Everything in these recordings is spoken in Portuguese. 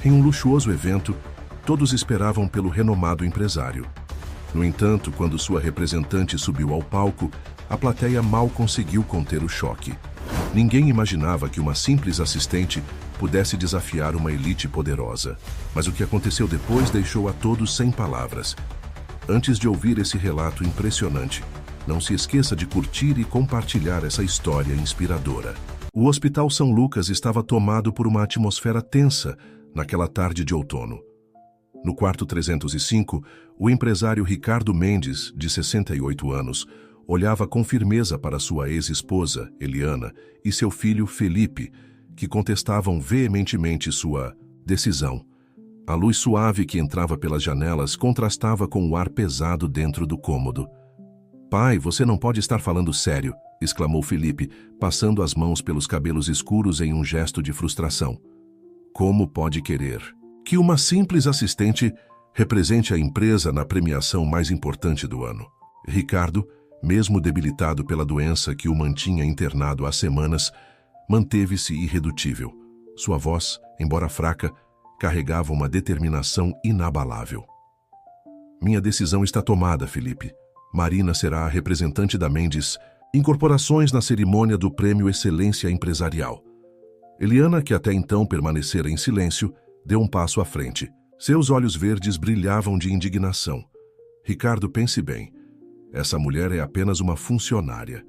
Em um luxuoso evento, todos esperavam pelo renomado empresário. No entanto, quando sua representante subiu ao palco, a plateia mal conseguiu conter o choque. Ninguém imaginava que uma simples assistente pudesse desafiar uma elite poderosa. Mas o que aconteceu depois deixou a todos sem palavras. Antes de ouvir esse relato impressionante, não se esqueça de curtir e compartilhar essa história inspiradora. O Hospital São Lucas estava tomado por uma atmosfera tensa naquela tarde de outono. No quarto 305, o empresário Ricardo Mendes, de 68 anos, olhava com firmeza para sua ex-esposa, Eliana, e seu filho, Felipe, que contestavam veementemente sua decisão. A luz suave que entrava pelas janelas contrastava com o ar pesado dentro do cômodo. "Pai, você não pode estar falando sério", exclamou Felipe, passando as mãos pelos cabelos escuros em um gesto de frustração. "Como pode querer que uma simples assistente represente a empresa na premiação mais importante do ano?" Ricardo, mesmo debilitado pela doença que o mantinha internado há semanas, manteve-se irredutível. Sua voz, embora fraca, carregava uma determinação inabalável. "Minha decisão está tomada, Felipe. Marina será a representante da Mendes Incorporações na cerimônia do Prêmio Excelência Empresarial." Eliana, que até então permanecera em silêncio, deu um passo à frente. Seus olhos verdes brilhavam de indignação. "Ricardo, pense bem. Essa mulher é apenas uma funcionária.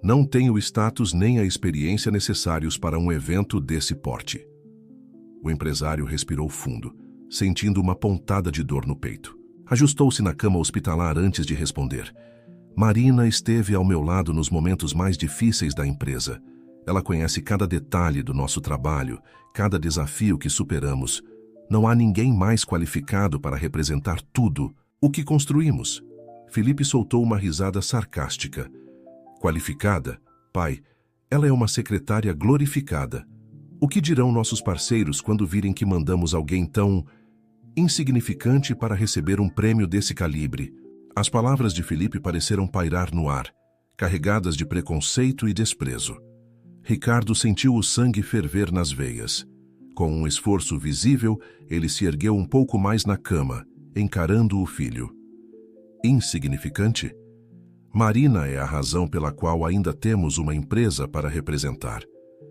Não tem o status nem a experiência necessários para um evento desse porte." O empresário respirou fundo, sentindo uma pontada de dor no peito. Ajustou-se na cama hospitalar antes de responder. "Marina esteve ao meu lado nos momentos mais difíceis da empresa. Ela conhece cada detalhe do nosso trabalho, cada desafio que superamos. Não há ninguém mais qualificado para representar tudo o que construímos." Felipe soltou uma risada sarcástica. "Qualificada? Pai, ela é uma secretária glorificada. O que dirão nossos parceiros quando virem que mandamos alguém tão insignificante para receber um prêmio desse calibre?" As palavras de Felipe pareceram pairar no ar, carregadas de preconceito e desprezo. Ricardo sentiu o sangue ferver nas veias. Com um esforço visível, ele se ergueu um pouco mais na cama, encarando o filho. "Insignificante? Marina é a razão pela qual ainda temos uma empresa para representar.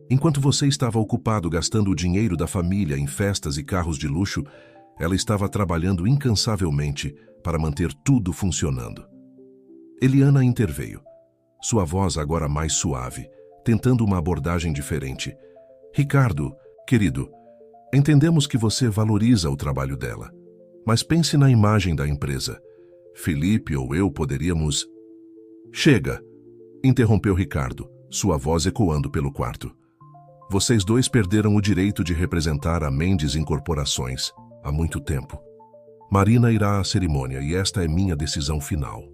Enquanto você estava ocupado gastando o dinheiro da família em festas e carros de luxo, ela estava trabalhando incansavelmente para manter tudo funcionando." Eliana interveio, sua voz agora mais suave, tentando uma abordagem diferente. "Ricardo, querido, entendemos que você valoriza o trabalho dela, mas pense na imagem da empresa. Felipe ou eu poderíamos..." "Chega!" interrompeu Ricardo, sua voz ecoando pelo quarto. "Vocês dois perderam o direito de representar a Mendes Incorporações há muito tempo. Marina irá à cerimônia e esta é minha decisão final."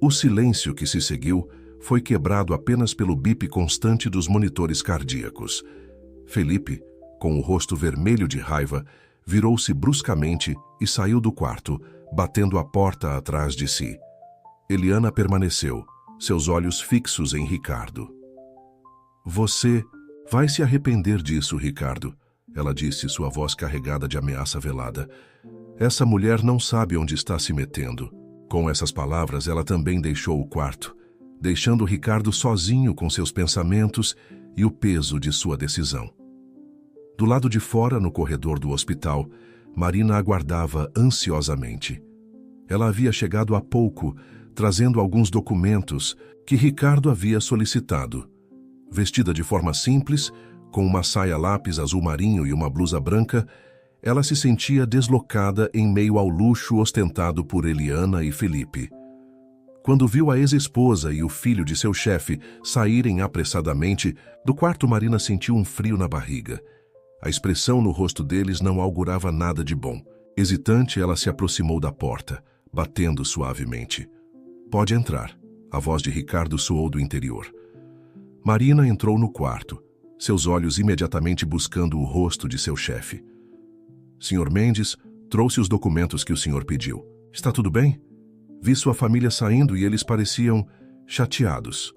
O silêncio que se seguiu foi quebrado apenas pelo bip constante dos monitores cardíacos. Felipe, com o rosto vermelho de raiva, virou-se bruscamente e saiu do quarto, batendo a porta atrás de si. Eliana permaneceu, seus olhos fixos em Ricardo. "Você vai se arrepender disso, Ricardo", ela disse, sua voz carregada de ameaça velada. "Essa mulher não sabe onde está se metendo." Com essas palavras, ela também deixou o quarto, deixando Ricardo sozinho com seus pensamentos e o peso de sua decisão. Do lado de fora, no corredor do hospital, Marina aguardava ansiosamente. Ela havia chegado há pouco, trazendo alguns documentos que Ricardo havia solicitado. Vestida de forma simples, com uma saia lápis azul marinho e uma blusa branca, ela se sentia deslocada em meio ao luxo ostentado por Eliana e Felipe. Quando viu a ex-esposa e o filho de seu chefe saírem apressadamente, do quarto Marina sentiu um frio na barriga. A expressão no rosto deles não augurava nada de bom. Hesitante, ela se aproximou da porta, batendo suavemente. "Pode entrar", a voz de Ricardo soou do interior. Marina entrou no quarto, seus olhos imediatamente buscando o rosto de seu chefe. "Sr. Mendes, trouxe os documentos que o senhor pediu. Está tudo bem? Vi sua família saindo e eles pareciam chateados."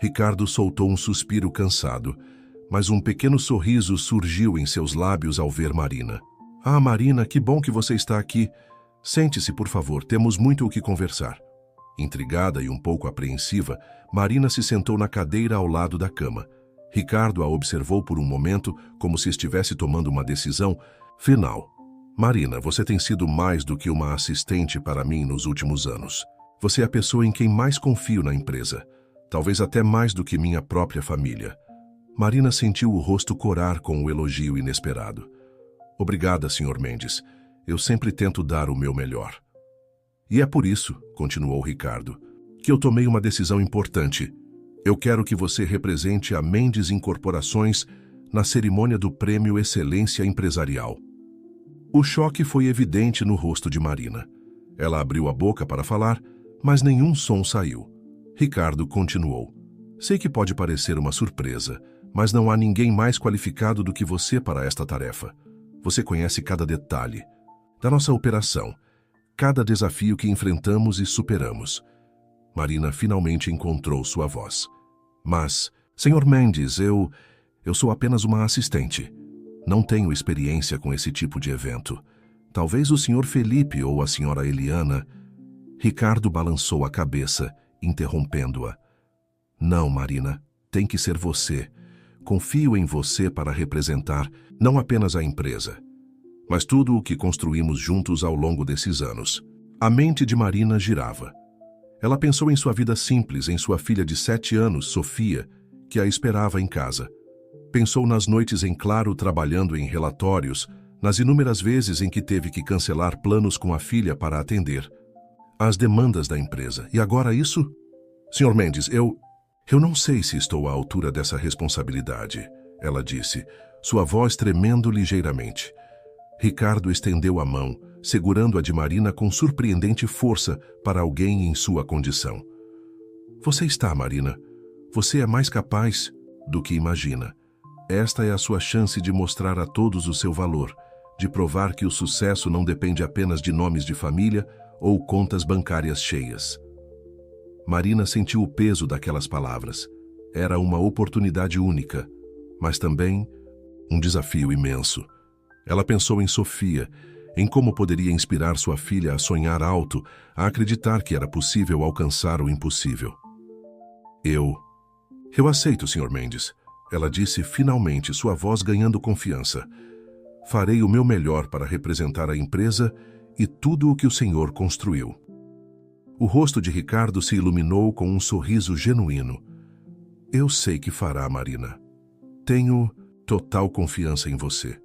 Ricardo soltou um suspiro cansado, mas um pequeno sorriso surgiu em seus lábios ao ver Marina. Ah, Marina, que bom que você está aqui. Sente-se, por favor, temos muito o que conversar. Intrigada e um pouco apreensiva, Marina se sentou na cadeira ao lado da cama. Ricardo a observou por um momento, como se estivesse tomando uma decisão final. Marina, você tem sido mais do que uma assistente para mim nos últimos anos. Você é a pessoa em quem mais confio na empresa. Talvez até mais do que minha própria família. Marina sentiu o rosto corar com o elogio inesperado. Obrigada, Sr. Mendes. Eu sempre tento dar o meu melhor. E é por isso, continuou Ricardo, que eu tomei uma decisão importante. Eu quero que você represente a Mendes Incorporações na cerimônia do Prêmio Excelência Empresarial. O choque foi evidente no rosto de Marina. Ela abriu a boca para falar, mas nenhum som saiu. Ricardo continuou. Sei que pode parecer uma surpresa, mas não há ninguém mais qualificado do que você para esta tarefa. Você conhece cada detalhe da nossa operação, cada desafio que enfrentamos e superamos. Marina finalmente encontrou sua voz. Mas, Sr. Mendes, eu sou apenas uma assistente. Não tenho experiência com esse tipo de evento. Talvez o Sr. Felipe ou a Sra. Eliana... Ricardo balançou a cabeça, interrompendo-a. Não, Marina, tem que ser você. Confio em você para representar não apenas a empresa, mas tudo o que construímos juntos ao longo desses anos. A mente de Marina girava. Ela pensou em sua vida simples, em sua filha de 7 anos, Sofia, que a esperava em casa. Pensou nas noites em claro trabalhando em relatórios, nas inúmeras vezes em que teve que cancelar planos com a filha para atender às demandas da empresa. E agora isso? Sr. Mendes, eu não sei se estou à altura dessa responsabilidade, ela disse, sua voz tremendo ligeiramente. Ricardo estendeu a mão, segurando a de Marina com surpreendente força para alguém em sua condição. Você está, Marina. Você é mais capaz do que imagina. Esta é a sua chance de mostrar a todos o seu valor, de provar que o sucesso não depende apenas de nomes de família ou contas bancárias cheias. Marina sentiu o peso daquelas palavras. Era uma oportunidade única, mas também um desafio imenso. Ela pensou em Sofia, em como poderia inspirar sua filha a sonhar alto, a acreditar que era possível alcançar o impossível. Eu aceito, Sr. Mendes, ela disse finalmente, sua voz ganhando confiança. Farei o meu melhor para representar a empresa e tudo o que o senhor construiu. O rosto de Ricardo se iluminou com um sorriso genuíno. Eu sei que fará, Marina. Tenho total confiança em você.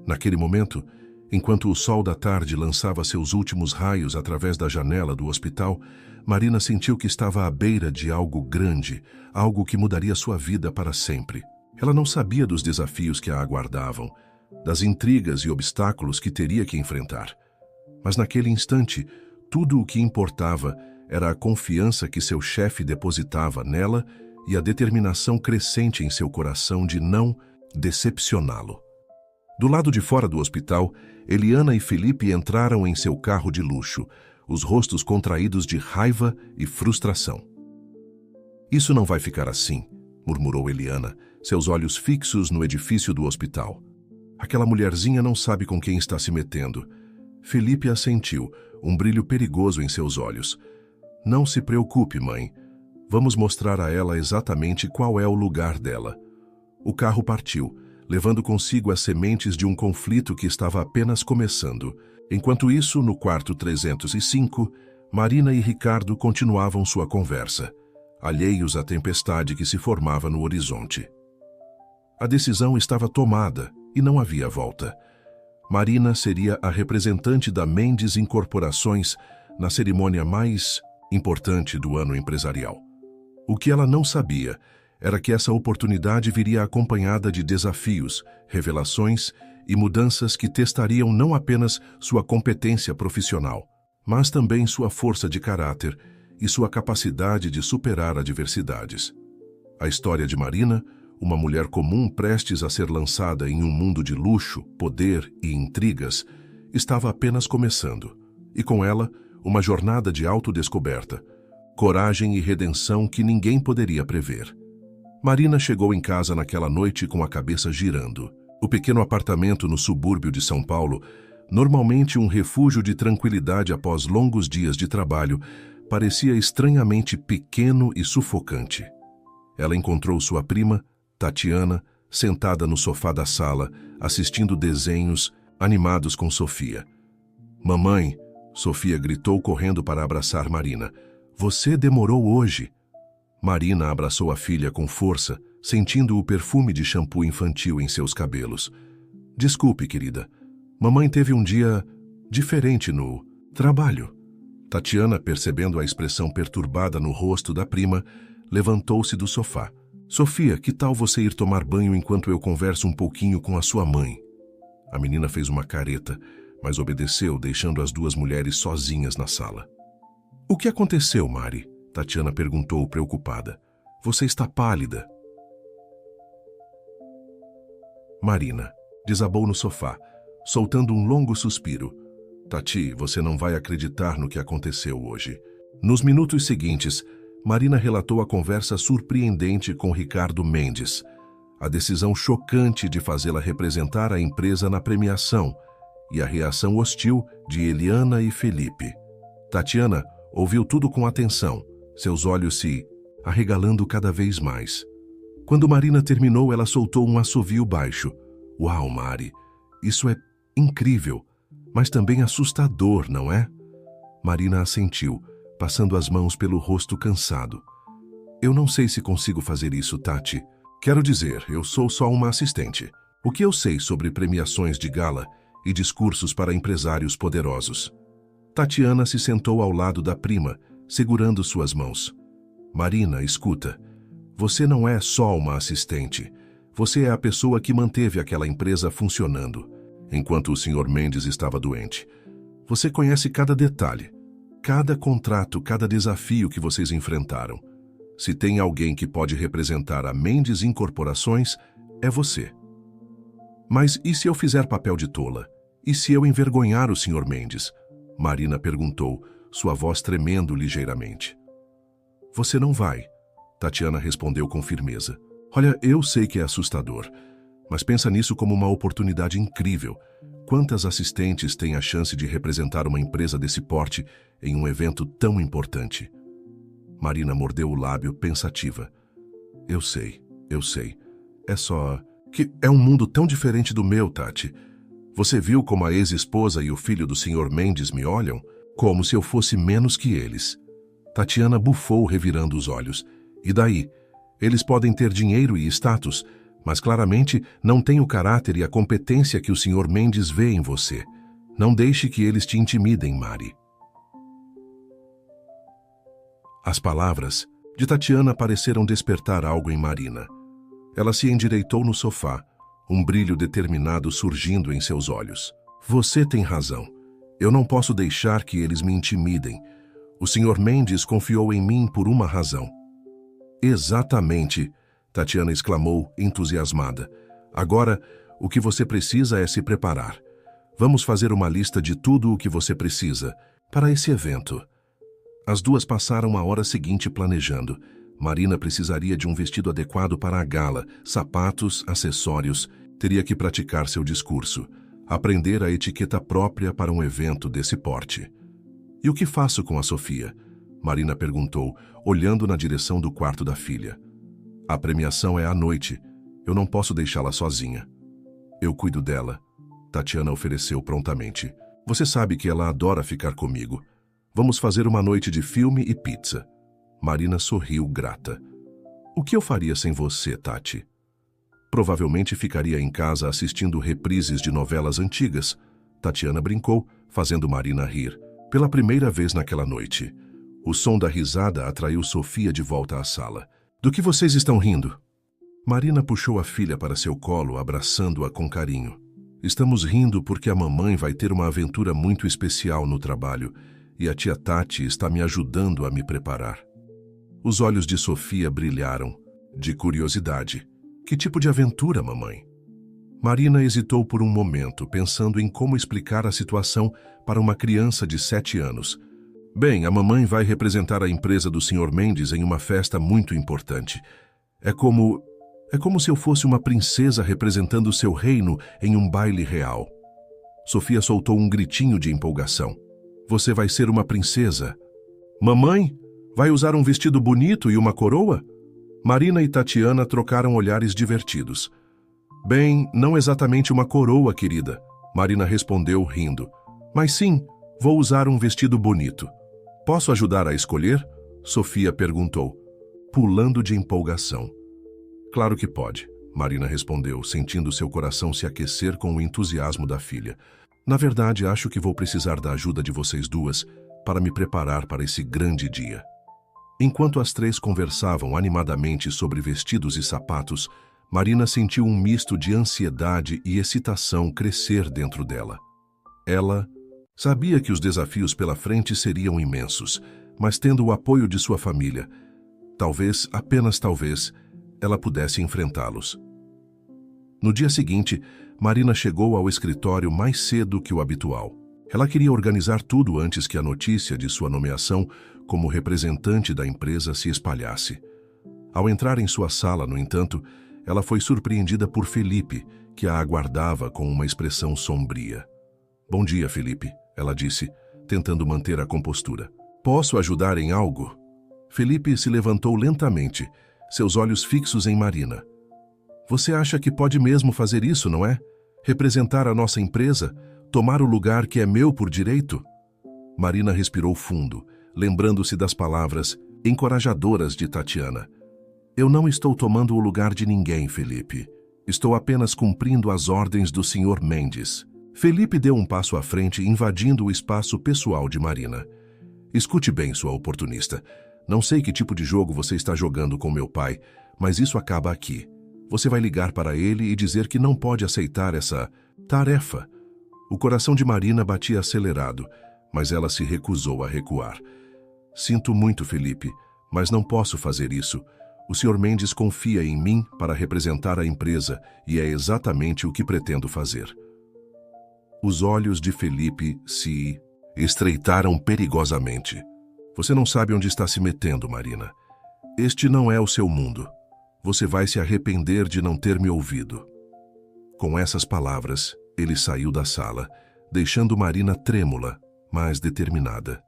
Naquele momento, enquanto o sol da tarde lançava seus últimos raios através da janela do hospital, Marina sentiu que estava à beira de algo grande, algo que mudaria sua vida para sempre. Ela não sabia dos desafios que a aguardavam, das intrigas e obstáculos que teria que enfrentar. Mas naquele instante, tudo o que importava era a confiança que seu chefe depositava nela e a determinação crescente em seu coração de não decepcioná-lo. Do lado de fora do hospital, Eliana e Felipe entraram em seu carro de luxo, os rostos contraídos de raiva e frustração. Isso não vai ficar assim, murmurou Eliana, seus olhos fixos no edifício do hospital. Aquela mulherzinha não sabe com quem está se metendo. Felipe assentiu, um brilho perigoso em seus olhos. Não se preocupe, mãe. Vamos mostrar a ela exatamente qual é o lugar dela. O carro partiu, levando consigo as sementes de um conflito que estava apenas começando. Enquanto isso, no quarto 305, Marina e Ricardo continuavam sua conversa, alheios à tempestade que se formava no horizonte. A decisão estava tomada e não havia volta. Marina seria a representante da Mendes Incorporações na cerimônia mais importante do ano empresarial. O que ela não sabia era que essa oportunidade viria acompanhada de desafios, revelações e mudanças que testariam não apenas sua competência profissional, mas também sua força de caráter e sua capacidade de superar adversidades. A história de Marina, uma mulher comum prestes a ser lançada em um mundo de luxo, poder e intrigas, estava apenas começando, e com ela, uma jornada de autodescoberta, coragem e redenção que ninguém poderia prever. Marina chegou em casa naquela noite com a cabeça girando. O pequeno apartamento no subúrbio de São Paulo, normalmente um refúgio de tranquilidade após longos dias de trabalho, parecia estranhamente pequeno e sufocante. Ela encontrou sua prima, Tatiana, sentada no sofá da sala, assistindo desenhos, animados com Sofia. "Mamãe", Sofia gritou correndo para abraçar Marina. "Você demorou hoje." Marina abraçou a filha com força, sentindo o perfume de shampoo infantil em seus cabelos. "Desculpe, querida. Mamãe teve um dia diferente no trabalho." Tatiana, percebendo a expressão perturbada no rosto da prima, levantou-se do sofá. "Sofia, que tal você ir tomar banho enquanto eu converso um pouquinho com a sua mãe?" A menina fez uma careta, mas obedeceu, deixando as duas mulheres sozinhas na sala. "O que aconteceu, Mari?" Tatiana perguntou, preocupada. "Você está pálida." Marina desabou no sofá, soltando um longo suspiro. "Tati, você não vai acreditar no que aconteceu hoje." Nos minutos seguintes, Marina relatou a conversa surpreendente com Ricardo Mendes, a decisão chocante de fazê-la representar a empresa na premiação e a reação hostil de Eliana e Felipe. Tatiana ouviu tudo com atenção, seus olhos se arregalando cada vez mais. Quando Marina terminou, ela soltou um assovio baixo. "Uau, Mari, isso é incrível, mas também assustador, não é?" Marina assentiu, passando as mãos pelo rosto cansado. "Eu não sei se consigo fazer isso, Tati. Quero dizer, eu sou só uma assistente. O que eu sei sobre premiações de gala e discursos para empresários poderosos?" Tatiana se sentou ao lado da prima, segurando suas mãos. "Marina, escuta. Você não é só uma assistente. Você é a pessoa que manteve aquela empresa funcionando, enquanto o Sr. Mendes estava doente. Você conhece cada detalhe, cada contrato, cada desafio que vocês enfrentaram. Se tem alguém que pode representar a Mendes Incorporações, é você. Mas e se eu fizer papel de tola? E se eu envergonhar o Sr. Mendes?" Marina perguntou, sua voz tremendo ligeiramente. "Você não vai." Tatiana respondeu com firmeza. "Olha, eu sei que é assustador, mas pensa nisso como uma oportunidade incrível. Quantas assistentes têm a chance de representar uma empresa desse porte em um evento tão importante?" Marina mordeu o lábio, pensativa. Eu sei. É só que é um mundo tão diferente do meu, Tati. Você viu como a ex-esposa e o filho do Sr. Mendes me olham? Como se eu fosse menos que eles." Tatiana bufou, revirando os olhos. "E daí? Eles podem ter dinheiro e status, mas claramente não têm o caráter e a competência que o Sr. Mendes vê em você. Não deixe que eles te intimidem, Mari." As palavras de Tatiana pareceram despertar algo em Marina. Ela se endireitou no sofá, um brilho determinado surgindo em seus olhos. "Você tem razão. Eu não posso deixar que eles me intimidem. O Sr. Mendes confiou em mim por uma razão." "Exatamente", Tatiana exclamou, entusiasmada. "Agora, o que você precisa é se preparar. Vamos fazer uma lista de tudo o que você precisa para esse evento." As duas passaram a hora seguinte planejando. Marina precisaria de um vestido adequado para a gala, sapatos, acessórios, teria que praticar seu discurso, aprender a etiqueta própria para um evento desse porte. "E o que faço com a Sofia?" Marina perguntou, olhando na direção do quarto da filha. "A premiação é à noite. Eu não posso deixá-la sozinha." "Eu cuido dela", Tatiana ofereceu prontamente. "Você sabe que ela adora ficar comigo. Vamos fazer uma noite de filme e pizza." Marina sorriu, grata. "O que eu faria sem você, Tati?" "Provavelmente ficaria em casa assistindo reprises de novelas antigas." Tatiana brincou, fazendo Marina rir, pela primeira vez naquela noite. O som da risada atraiu Sofia de volta à sala. "Do que vocês estão rindo?" Marina puxou a filha para seu colo, abraçando-a com carinho. "Estamos rindo porque a mamãe vai ter uma aventura muito especial no trabalho e a tia Tati está me ajudando a me preparar." Os olhos de Sofia brilharam, de curiosidade. "Que tipo de aventura, mamãe?" Marina hesitou por um momento, pensando em como explicar a situação para uma criança de 7 anos. "Bem, a mamãe vai representar a empresa do Sr. Mendes em uma festa muito importante. É como... É como se eu fosse uma princesa representando seu reino em um baile real. Sofia soltou um gritinho de empolgação. Você vai ser uma princesa. Mamãe, vai usar um vestido bonito e uma coroa? Marina e Tatiana trocaram olhares divertidos. Bem, não exatamente uma coroa, querida, Marina respondeu rindo. Mas sim, vou usar um vestido bonito. Posso ajudar a escolher? Sofia perguntou, pulando de empolgação. Claro que pode, Marina respondeu, sentindo seu coração se aquecer com o entusiasmo da filha. Na verdade, acho que vou precisar da ajuda de vocês duas para me preparar para esse grande dia. Enquanto as três conversavam animadamente sobre vestidos e sapatos, Marina sentiu um misto de ansiedade e excitação crescer dentro dela. Ela sabia que os desafios pela frente seriam imensos, mas tendo o apoio de sua família, talvez, apenas talvez, ela pudesse enfrentá-los. No dia seguinte, Marina chegou ao escritório mais cedo que o habitual. Ela queria organizar tudo antes que a notícia de sua nomeação como representante da empresa se espalhasse. Ao entrar em sua sala, no entanto, ela foi surpreendida por Felipe, que a aguardava com uma expressão sombria. Bom dia, Felipe, ela disse, tentando manter a compostura. Posso ajudar em algo? Felipe se levantou lentamente, seus olhos fixos em Marina. Você acha que pode mesmo fazer isso, não é? Representar a nossa empresa? Tomar o lugar que é meu por direito? Marina respirou fundo, lembrando-se das palavras encorajadoras de Tatiana. Eu não estou tomando o lugar de ninguém, Felipe. Estou apenas cumprindo as ordens do Sr. Mendes. Felipe deu um passo à frente, invadindo o espaço pessoal de Marina. Escute bem, sua oportunista. Não sei que tipo de jogo você está jogando com meu pai, mas isso acaba aqui. Você vai ligar para ele e dizer que não pode aceitar essa tarefa. O coração de Marina batia acelerado, mas ela se recusou a recuar. Sinto muito, Felipe, mas não posso fazer isso. O Sr. Mendes confia em mim para representar a empresa e é exatamente o que pretendo fazer. Os olhos de Felipe se estreitaram perigosamente. Você não sabe onde está se metendo, Marina. Este não é o seu mundo. Você vai se arrepender de não ter me ouvido. Com essas palavras, ele saiu da sala, deixando Marina trêmula, mas determinada.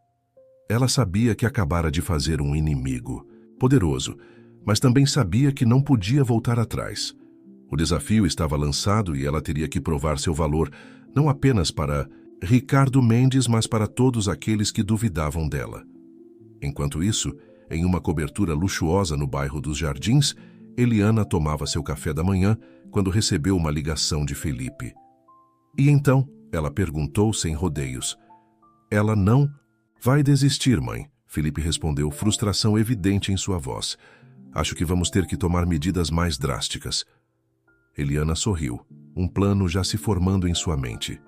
Ela sabia que acabara de fazer um inimigo, poderoso, mas também sabia que não podia voltar atrás. O desafio estava lançado e ela teria que provar seu valor, não apenas para Ricardo Mendes, mas para todos aqueles que duvidavam dela. Enquanto isso, em uma cobertura luxuosa no bairro dos Jardins, Eliana tomava seu café da manhã quando recebeu uma ligação de Felipe. E então, ela perguntou sem rodeios. Ela não vai desistir, mãe, Felipe respondeu, frustração evidente em sua voz. Acho que vamos ter que tomar medidas mais drásticas. Eliana sorriu, um plano já se formando em sua mente.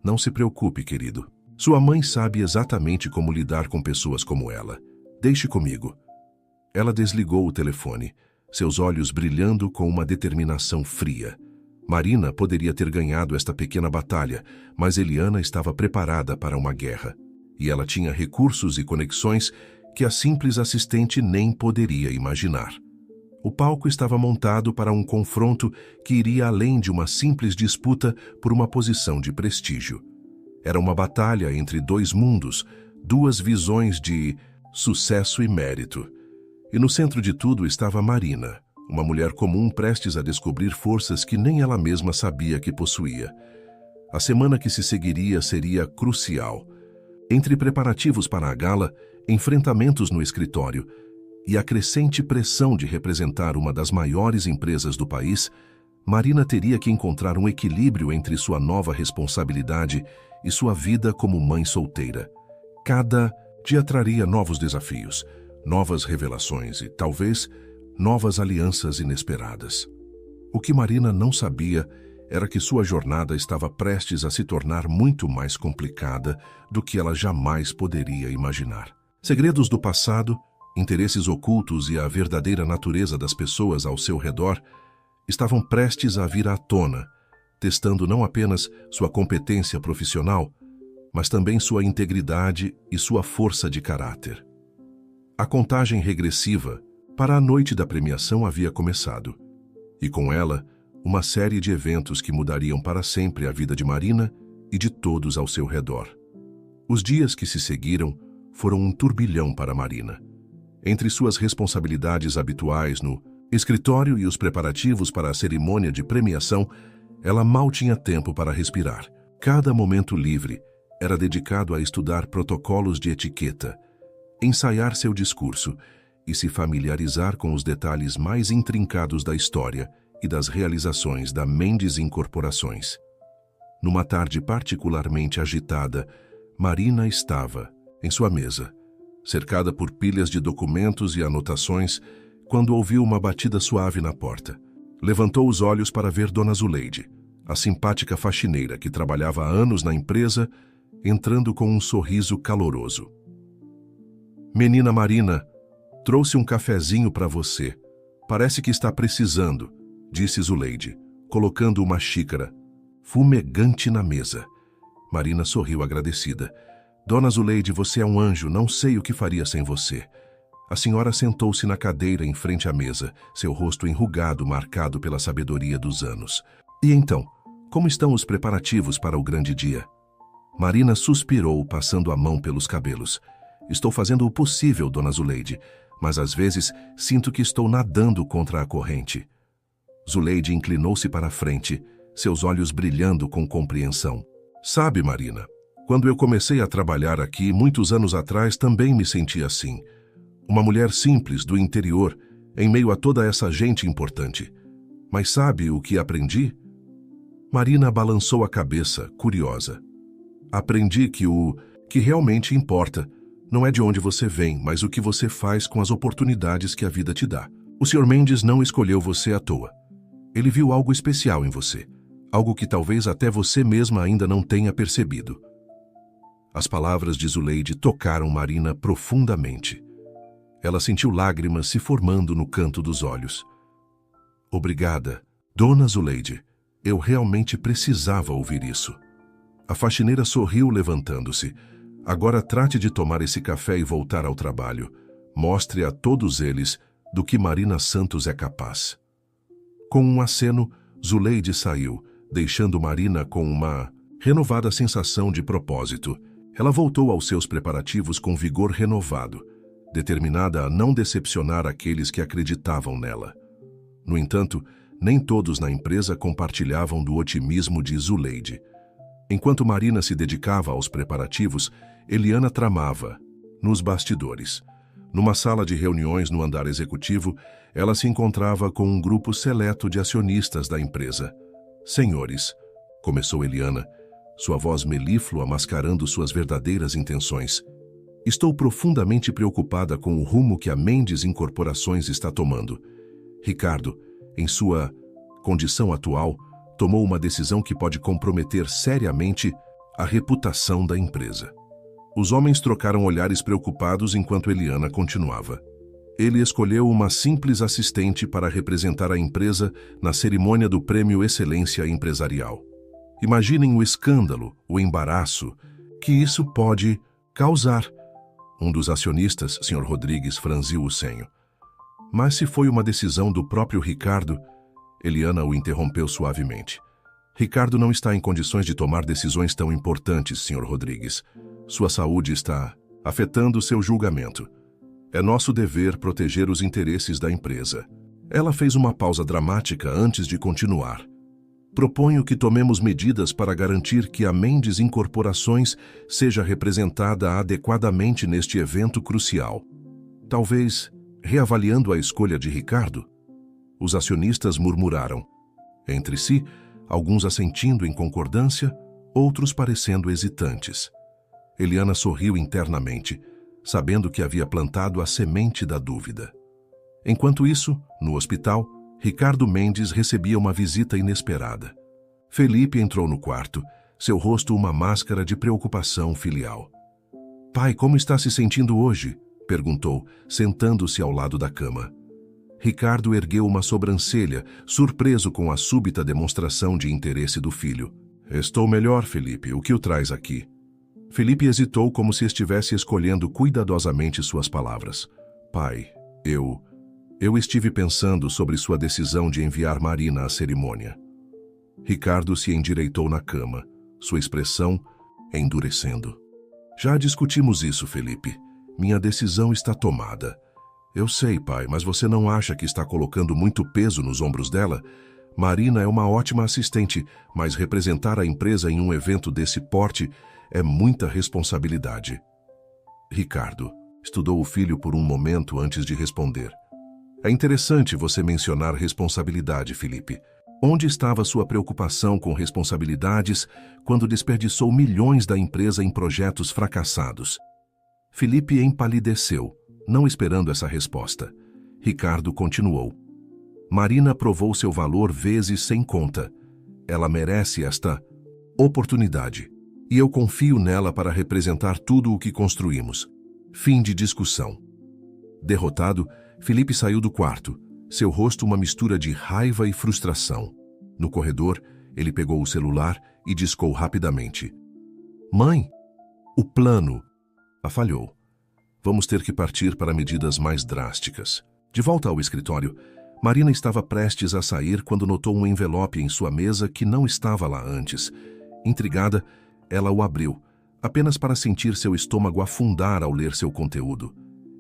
Não se preocupe, querido. Sua mãe sabe exatamente como lidar com pessoas como ela. Deixe comigo. Ela desligou o telefone, seus olhos brilhando com uma determinação fria. Marina poderia ter ganhado esta pequena batalha, mas Eliana estava preparada para uma guerra. E ela tinha recursos e conexões que a simples assistente nem poderia imaginar. O palco estava montado para um confronto que iria além de uma simples disputa por uma posição de prestígio. Era uma batalha entre dois mundos, duas visões de sucesso e mérito. E no centro de tudo estava Marina, uma mulher comum prestes a descobrir forças que nem ela mesma sabia que possuía. A semana que se seguiria seria crucial. Entre preparativos para a gala, enfrentamentos no escritório e a crescente pressão de representar uma das maiores empresas do país, Marina teria que encontrar um equilíbrio entre sua nova responsabilidade e sua vida como mãe solteira. Cada dia traria novos desafios, novas revelações e, talvez, novas alianças inesperadas. O que Marina não sabia era que sua jornada estava prestes a se tornar muito mais complicada do que ela jamais poderia imaginar. Segredos do passado, interesses ocultos e a verdadeira natureza das pessoas ao seu redor estavam prestes a vir à tona, testando não apenas sua competência profissional, mas também sua integridade e sua força de caráter. A contagem regressiva para a noite da premiação havia começado. e com ela, uma série de eventos que mudariam para sempre a vida de Marina e de todos ao seu redor. Os dias que se seguiram foram um turbilhão para Marina. Entre suas responsabilidades habituais no escritório e os preparativos para a cerimônia de premiação, ela mal tinha tempo para respirar. Cada momento livre era dedicado a estudar protocolos de etiqueta, ensaiar seu discurso e se familiarizar com os detalhes mais intrincados da história e das realizações da Mendes Incorporações. Numa tarde particularmente agitada, Marina estava em sua mesa, cercada por pilhas de documentos e anotações, quando ouviu uma batida suave na porta. Levantou os olhos para ver Dona Zuleide, a simpática faxineira que trabalhava há anos na empresa, entrando com um sorriso caloroso. "Menina Marina, trouxe um cafezinho para você. Parece que está precisando", disse Zuleide, colocando uma xícara fumegante na mesa. Marina sorriu agradecida. "Dona Zuleide, você é um anjo, não sei o que faria sem você." A senhora sentou-se na cadeira em frente à mesa, seu rosto enrugado, marcado pela sabedoria dos anos. "E então, como estão os preparativos para o grande dia?" Marina suspirou, passando a mão pelos cabelos. "Estou fazendo o possível, Dona Zuleide, mas às vezes sinto que estou nadando contra a corrente." Zuleide inclinou-se para a frente, seus olhos brilhando com compreensão. "Sabe, Marina, quando eu comecei a trabalhar aqui, muitos anos atrás, também me senti assim. Uma mulher simples, do interior, em meio a toda essa gente importante. Mas sabe o que aprendi?" Marina balançou a cabeça, curiosa. "Aprendi que o que realmente importa não é de onde você vem, mas o que você faz com as oportunidades que a vida te dá. O Sr. Mendes não escolheu você à toa. Ele viu algo especial em você, algo que talvez até você mesma ainda não tenha percebido." As palavras de Zuleide tocaram Marina profundamente. Ela sentiu lágrimas se formando no canto dos olhos. "Obrigada, Dona Zuleide. Eu realmente precisava ouvir isso." A faxineira sorriu, levantando-se. "Agora trate de tomar esse café e voltar ao trabalho. Mostre a todos eles do que Marina Santos é capaz." Com um aceno, Zuleide saiu, deixando Marina com uma renovada sensação de propósito. Ela voltou aos seus preparativos com vigor renovado, determinada a não decepcionar aqueles que acreditavam nela. No entanto, nem todos na empresa compartilhavam do otimismo de Zuleide. Enquanto Marina se dedicava aos preparativos, Eliana tramava, nos bastidores. Numa sala de reuniões no andar executivo, ela se encontrava com um grupo seleto de acionistas da empresa. "Senhores", começou Eliana, sua voz melíflua mascarando suas verdadeiras intenções, "estou profundamente preocupada com o rumo que a Mendes Incorporações está tomando. Ricardo, em sua condição atual, tomou uma decisão que pode comprometer seriamente a reputação da empresa." Os homens trocaram olhares preocupados enquanto Eliana continuava. "Ele escolheu uma simples assistente para representar a empresa na cerimônia do Prêmio Excelência Empresarial. Imaginem o escândalo, o embaraço que isso pode causar." Um dos acionistas, Sr. Rodrigues, franziu o senho. "Mas se foi uma decisão do próprio Ricardo..." Eliana o interrompeu suavemente. "Ricardo não está em condições de tomar decisões tão importantes, Sr. Rodrigues. Sua saúde está afetando seu julgamento. É nosso dever proteger os interesses da empresa." Ela fez uma pausa dramática antes de continuar. "Proponho que tomemos medidas para garantir que a Mendes Incorporações seja representada adequadamente neste evento crucial. Talvez reavaliando a escolha de Ricardo?" Os acionistas murmuraram. Entre si, alguns assentindo em concordância, outros parecendo hesitantes. Eliana sorriu internamente, sabendo que havia plantado a semente da dúvida. Enquanto isso, no hospital, Ricardo Mendes recebia uma visita inesperada. Felipe entrou no quarto, seu rosto uma máscara de preocupação filial. "Pai, como está se sentindo hoje?" perguntou, sentando-se ao lado da cama. Ricardo ergueu uma sobrancelha, surpreso com a súbita demonstração de interesse do filho. "Estou melhor, Felipe. O que o traz aqui?" Felipe hesitou como se estivesse escolhendo cuidadosamente suas palavras. "Pai, eu Eu estive pensando sobre sua decisão de enviar Marina à cerimônia. Ricardo se endireitou na cama, sua expressão endurecendo. Já discutimos isso, Felipe. Minha decisão está tomada. Eu sei, pai, mas você não acha que está colocando muito peso nos ombros dela? Marina é uma ótima assistente, mas representar a empresa em um evento desse porte é muita responsabilidade. Ricardo estudou o filho por um momento antes de responder. É interessante você mencionar responsabilidade, Felipe. Onde estava sua preocupação com responsabilidades quando desperdiçou milhões da empresa em projetos fracassados? Felipe empalideceu, não esperando essa resposta. Ricardo continuou. Marina provou seu valor vezes sem conta. Ela merece esta oportunidade. E eu confio nela para representar tudo o que construímos. Fim de discussão. Derrotado, Felipe saiu do quarto, seu rosto uma mistura de raiva e frustração. No corredor, ele pegou o celular e discou rapidamente. Mãe, o plano falhou. Vamos ter que partir para medidas mais drásticas. De volta ao escritório, Marina estava prestes a sair quando notou um envelope em sua mesa que não estava lá antes. Intrigada, ela o abriu, apenas para sentir seu estômago afundar ao ler seu conteúdo.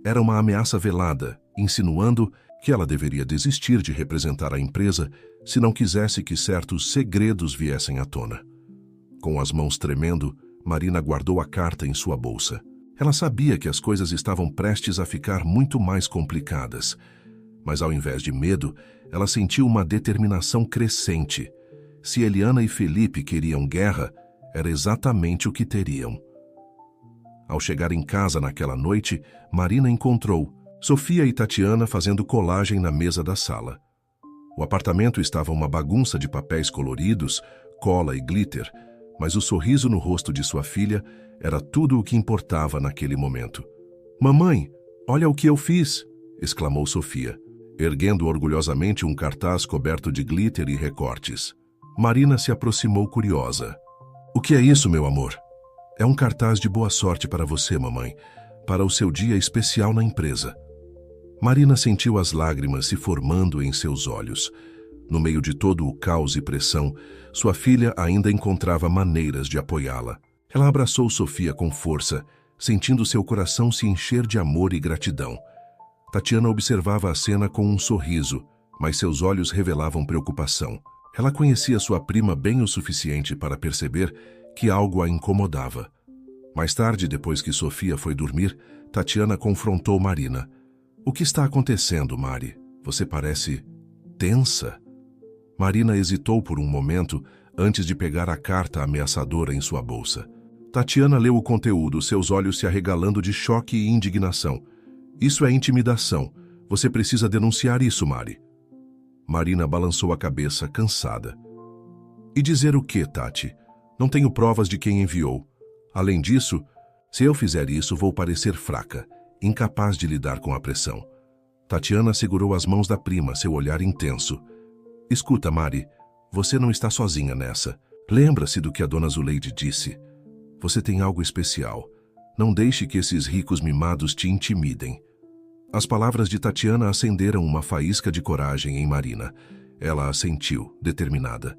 Era uma ameaça velada, insinuando que ela deveria desistir de representar a empresa se não quisesse que certos segredos viessem à tona. Com as mãos tremendo, Marina guardou a carta em sua bolsa. Ela sabia que as coisas estavam prestes a ficar muito mais complicadas, mas ao invés de medo, ela sentiu uma determinação crescente. Se Eliana e Felipe queriam guerra, era exatamente o que teriam. Ao chegar em casa naquela noite, Marina encontrou Sofia e Tatiana fazendo colagem na mesa da sala. O apartamento estava uma bagunça de papéis coloridos, cola e glitter, mas o sorriso no rosto de sua filha era tudo o que importava naquele momento. Mamãe, olha o que eu fiz! Exclamou Sofia, erguendo orgulhosamente um cartaz coberto de glitter e recortes. Marina se aproximou curiosa. O que é isso, meu amor? É um cartaz de boa sorte para você, mamãe, para o seu dia especial na empresa. Marina sentiu as lágrimas se formando em seus olhos. No meio de todo o caos e pressão, sua filha ainda encontrava maneiras de apoiá-la. Ela abraçou Sofia com força, sentindo seu coração se encher de amor e gratidão. Tatiana observava a cena com um sorriso, mas seus olhos revelavam preocupação. Ela conhecia sua prima bem o suficiente para perceber que algo a incomodava. Mais tarde, depois que Sofia foi dormir, Tatiana confrontou Marina. O que está acontecendo, Mari? Você parece tensa. Marina hesitou por um momento antes de pegar a carta ameaçadora em sua bolsa. Tatiana leu o conteúdo, seus olhos se arregalando de choque e indignação. Isso é intimidação. Você precisa denunciar isso, Mari. Marina balançou a cabeça, cansada. E dizer o quê, Tati? Não tenho provas de quem enviou. Além disso, se eu fizer isso, vou parecer fraca, incapaz de lidar com a pressão. Tatiana segurou as mãos da prima, seu olhar intenso. Escuta, Mari, você não está sozinha nessa. Lembra-se do que a dona Zuleide disse. Você tem algo especial. Não deixe que esses ricos mimados te intimidem. As palavras de Tatiana acenderam uma faísca de coragem em Marina. Ela assentiu, determinada.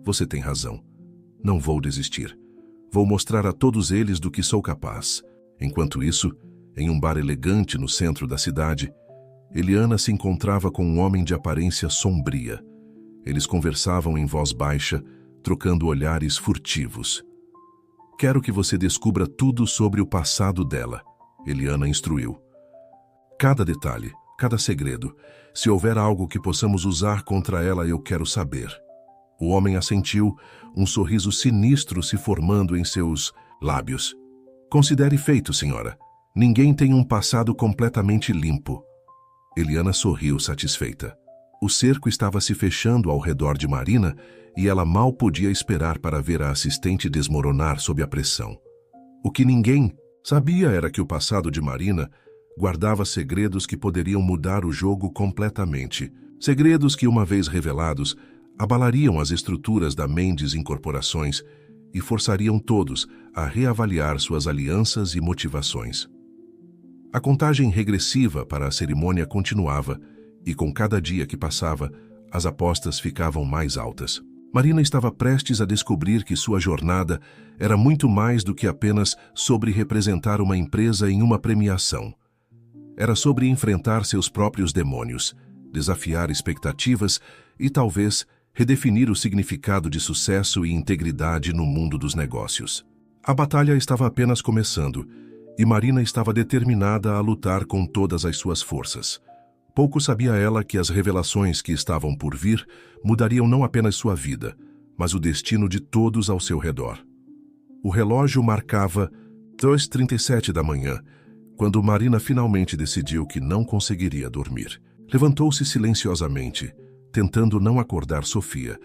Você tem razão. Não vou desistir. Vou mostrar a todos eles do que sou capaz. Enquanto isso, em um bar elegante no centro da cidade, Eliana se encontrava com um homem de aparência sombria. Eles conversavam em voz baixa, trocando olhares furtivos. Quero que você descubra tudo sobre o passado dela, Eliana instruiu. Cada detalhe, cada segredo. Se houver algo que possamos usar contra ela, eu quero saber. O homem assentiu, um sorriso sinistro se formando em seus lábios. Considere feito, senhora. Ninguém tem um passado completamente limpo. Eliana sorriu satisfeita. O cerco estava se fechando ao redor de Marina e ela mal podia esperar para ver a assistente desmoronar sob a pressão. O que ninguém sabia era que o passado de Marina guardava segredos que poderiam mudar o jogo completamente. Segredos que, uma vez revelados, abalariam as estruturas da Mendes Incorporações e forçariam todos a reavaliar suas alianças e motivações. A contagem regressiva para a cerimônia continuava E com cada dia que passava, as apostas ficavam mais altas. Marina estava prestes a descobrir que sua jornada era muito mais do que apenas sobre representar uma empresa em uma premiação. Era sobre enfrentar seus próprios demônios, desafiar expectativas e talvez redefinir o significado de sucesso e integridade no mundo dos negócios. A batalha estava apenas começando e Marina estava determinada a lutar com todas as suas forças. Pouco sabia ela que as revelações que estavam por vir mudariam não apenas sua vida, mas o destino de todos ao seu redor. O relógio marcava 2h37 da manhã, quando Marina finalmente decidiu que não conseguiria dormir. Levantou-se silenciosamente, tentando não acordar Sofia,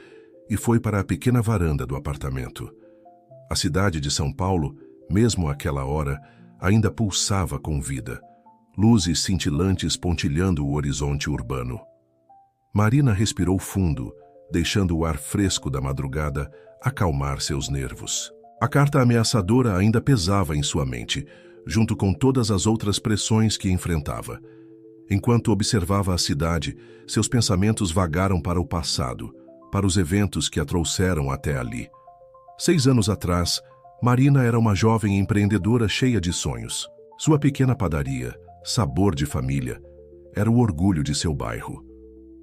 e foi para a pequena varanda do apartamento. A cidade de São Paulo, mesmo àquela hora, ainda pulsava com vida, luzes cintilantes pontilhando o horizonte urbano. Marina respirou fundo, deixando o ar fresco da madrugada acalmar seus nervos. A carta ameaçadora ainda pesava em sua mente, junto com todas as outras pressões que enfrentava. Enquanto observava a cidade, seus pensamentos vagaram para o passado, para os eventos que a trouxeram até ali. 6 anos atrás, Marina era uma jovem empreendedora cheia de sonhos. Sua pequena padaria, sabor de família, era o orgulho de seu bairro.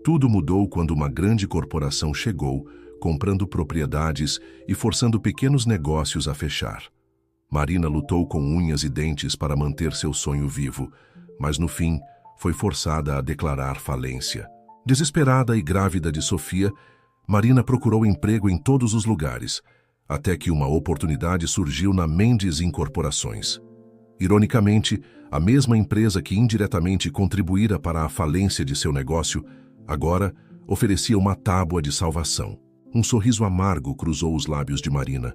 Tudo mudou quando uma grande corporação chegou, comprando propriedades e forçando pequenos negócios a fechar. Marina lutou com unhas e dentes para manter seu sonho vivo, mas no fim foi forçada a declarar falência. Desesperada e grávida de Sofia, Marina procurou emprego em todos os lugares, até que uma oportunidade surgiu na Mendes Incorporações. Ironicamente, a mesma empresa que indiretamente contribuíra para a falência de seu negócio, agora oferecia uma tábua de salvação. Um sorriso amargo cruzou os lábios de Marina,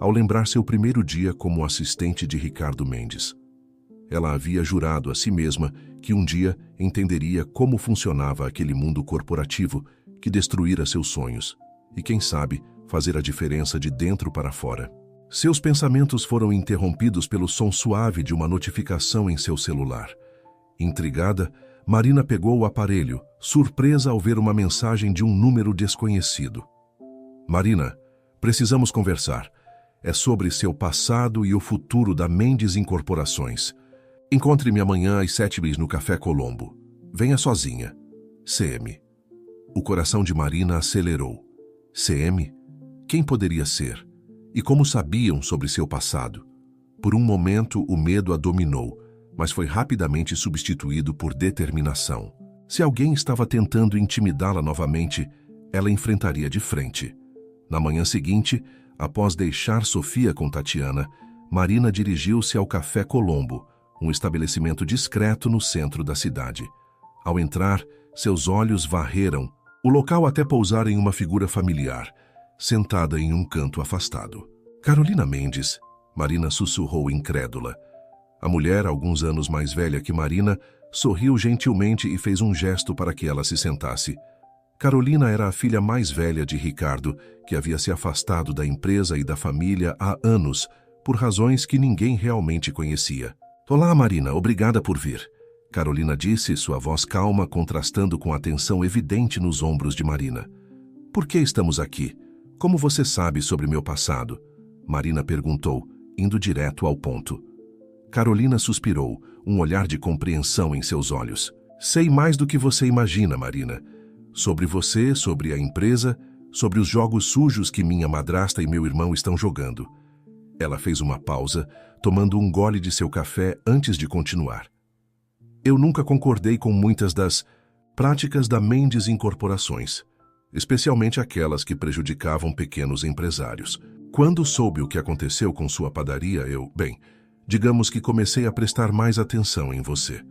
ao lembrar seu primeiro dia como assistente de Ricardo Mendes. Ela havia jurado a si mesma que um dia entenderia como funcionava aquele mundo corporativo que destruíra seus sonhos e, quem sabe, fazer a diferença de dentro para fora. Seus pensamentos foram interrompidos pelo som suave de uma notificação em seu celular. Intrigada, Marina pegou o aparelho, surpresa ao ver uma mensagem de um número desconhecido. Marina, precisamos conversar. É sobre seu passado e o futuro da Mendes Incorporações. Encontre-me amanhã às 7h no Café Colombo. Venha sozinha. CM. O coração de Marina acelerou. CM? Quem poderia ser? E como sabiam sobre seu passado? Por um momento, o medo a dominou, mas foi rapidamente substituído por determinação. Se alguém estava tentando intimidá-la novamente, ela enfrentaria de frente. Na manhã seguinte, após deixar Sofia com Tatiana, Marina dirigiu-se ao Café Colombo, um estabelecimento discreto no centro da cidade. Ao entrar, seus olhos varreram o local até pousar em uma figura familiar, sentada em um canto afastado. Carolina Mendes, Marina sussurrou incrédula. A mulher, alguns anos mais velha que Marina, sorriu gentilmente e fez um gesto para que ela se sentasse. Carolina era a filha mais velha de Ricardo, que havia se afastado da empresa e da família há anos, por razões que ninguém realmente conhecia. Olá, Marina, obrigada por vir. Carolina disse, sua voz calma contrastando com a tensão evidente nos ombros de Marina. Por que estamos aqui? Como você sabe sobre meu passado? Marina perguntou, indo direto ao ponto. Carolina suspirou, um olhar de compreensão em seus olhos. Sei mais do que você imagina, Marina. Sobre você, sobre a empresa, sobre os jogos sujos que minha madrasta e meu irmão estão jogando. Ela fez uma pausa, tomando um gole de seu café antes de continuar. Eu nunca concordei com muitas das práticas da Mendes Incorporações, especialmente aquelas que prejudicavam pequenos empresários. Quando soube o que aconteceu com sua padaria, digamos que comecei a prestar mais atenção em você.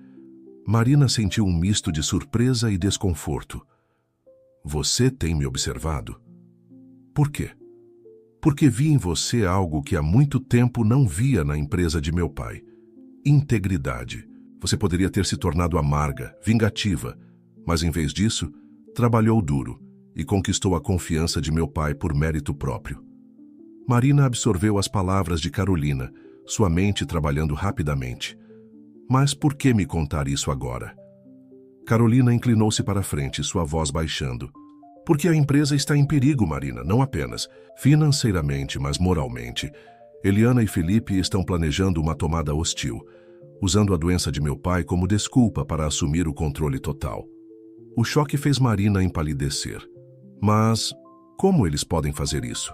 Marina sentiu um misto de surpresa e desconforto. Você tem me observado? Por quê? Porque vi em você algo que há muito tempo não via na empresa de meu pai. Integridade. Você poderia ter se tornado amarga, vingativa, mas em vez disso, trabalhou duro e conquistou a confiança de meu pai por mérito próprio. Marina absorveu as palavras de Carolina, sua mente trabalhando rapidamente. Mas por que me contar isso agora? Carolina inclinou-se para a frente, sua voz baixando. Porque a empresa está em perigo, Marina, não apenas financeiramente, mas moralmente. Eliana e Felipe estão planejando uma tomada hostil, usando a doença de meu pai como desculpa para assumir o controle total. O choque fez Marina empalidecer. Mas como eles podem fazer isso?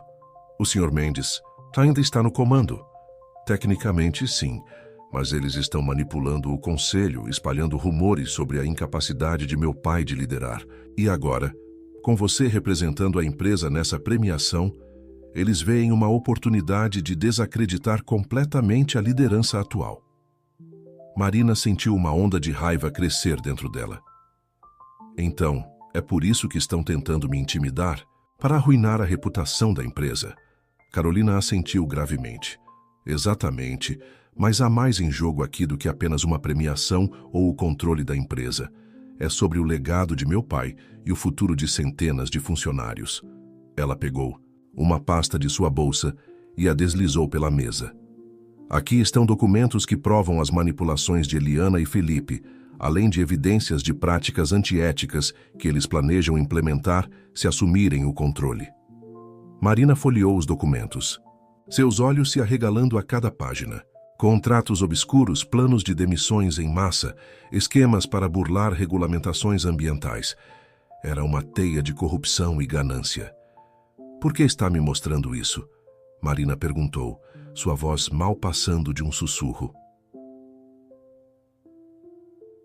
O Sr. Mendes ainda está no comando. Tecnicamente, sim, mas eles estão manipulando o conselho, espalhando rumores sobre a incapacidade de meu pai de liderar. E agora, com você representando a empresa nessa premiação, eles veem uma oportunidade de desacreditar completamente a liderança atual. Marina sentiu uma onda de raiva crescer dentro dela. Então, é por isso que estão tentando me intimidar, para arruinar a reputação da empresa. Carolina assentiu gravemente. Exatamente, mas há mais em jogo aqui do que apenas uma premiação ou o controle da empresa. É sobre o legado de meu pai e o futuro de centenas de funcionários. Ela pegou uma pasta de sua bolsa e a deslizou pela mesa. Aqui estão documentos que provam as manipulações de Eliana e Felipe, além de evidências de práticas antiéticas que eles planejam implementar se assumirem o controle. Marina folheou os documentos, seus olhos se arregalando a cada página. Contratos obscuros, planos de demissões em massa, esquemas para burlar regulamentações ambientais. Era uma teia de corrupção e ganância. Por que está me mostrando isso? Marina perguntou, sua voz mal passando de um sussurro.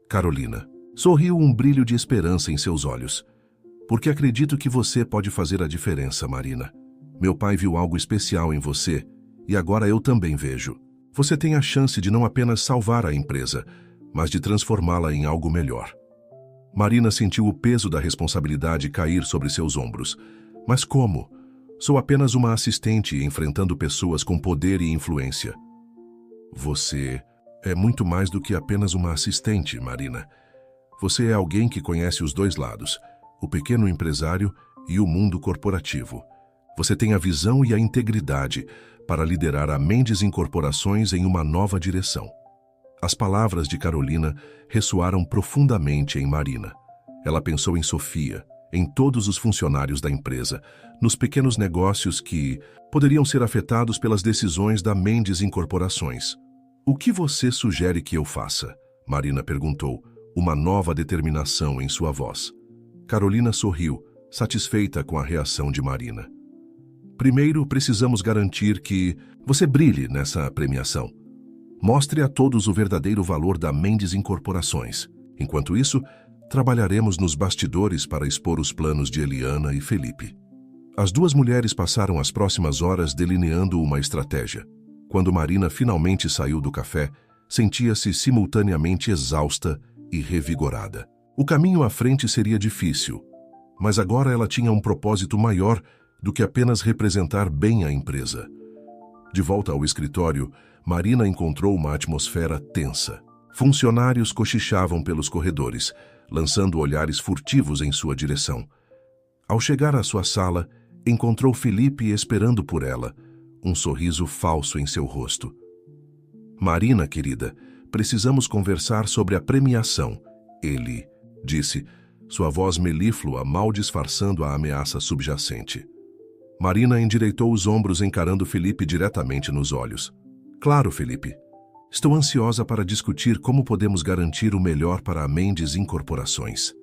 Carolina sorriu um brilho de esperança em seus olhos. Porque acredito que você pode fazer a diferença, Marina. Meu pai viu algo especial em você e agora eu também vejo. Você tem a chance de não apenas salvar a empresa, mas de transformá-la em algo melhor. Marina sentiu o peso da responsabilidade cair sobre seus ombros. Mas como? Sou apenas uma assistente enfrentando pessoas com poder e influência. Você é muito mais do que apenas uma assistente, Marina. Você é alguém que conhece os dois lados, o pequeno empresário e o mundo corporativo. Você tem a visão e a integridade para liderar a Mendes Incorporações em uma nova direção. As palavras de Carolina ressoaram profundamente em Marina. Ela pensou em Sofia, em todos os funcionários da empresa, nos pequenos negócios que poderiam ser afetados pelas decisões da Mendes Incorporações. O que você sugere que eu faça? Marina perguntou, uma nova determinação em sua voz. Carolina sorriu, satisfeita com a reação de Marina. Primeiro, precisamos garantir que você brilhe nessa premiação. Mostre a todos o verdadeiro valor da Mendes Incorporações. Enquanto isso, trabalharemos nos bastidores para expor os planos de Eliana e Felipe. As duas mulheres passaram as próximas horas delineando uma estratégia. Quando Marina finalmente saiu do café, sentia-se simultaneamente exausta e revigorada. O caminho à frente seria difícil, mas agora ela tinha um propósito maior do que apenas representar bem a empresa. De volta ao escritório, Marina encontrou uma atmosfera tensa. Funcionários cochichavam pelos corredores, lançando olhares furtivos em sua direção. Ao chegar à sua sala, encontrou Felipe esperando por ela, um sorriso falso em seu rosto. Marina, querida, precisamos conversar sobre a premiação, ele disse, sua voz melíflua mal disfarçando a ameaça subjacente. Marina endireitou os ombros encarando Felipe diretamente nos olhos. Claro, Felipe. Estou ansiosa para discutir como podemos garantir o melhor para a Mendes Incorporações.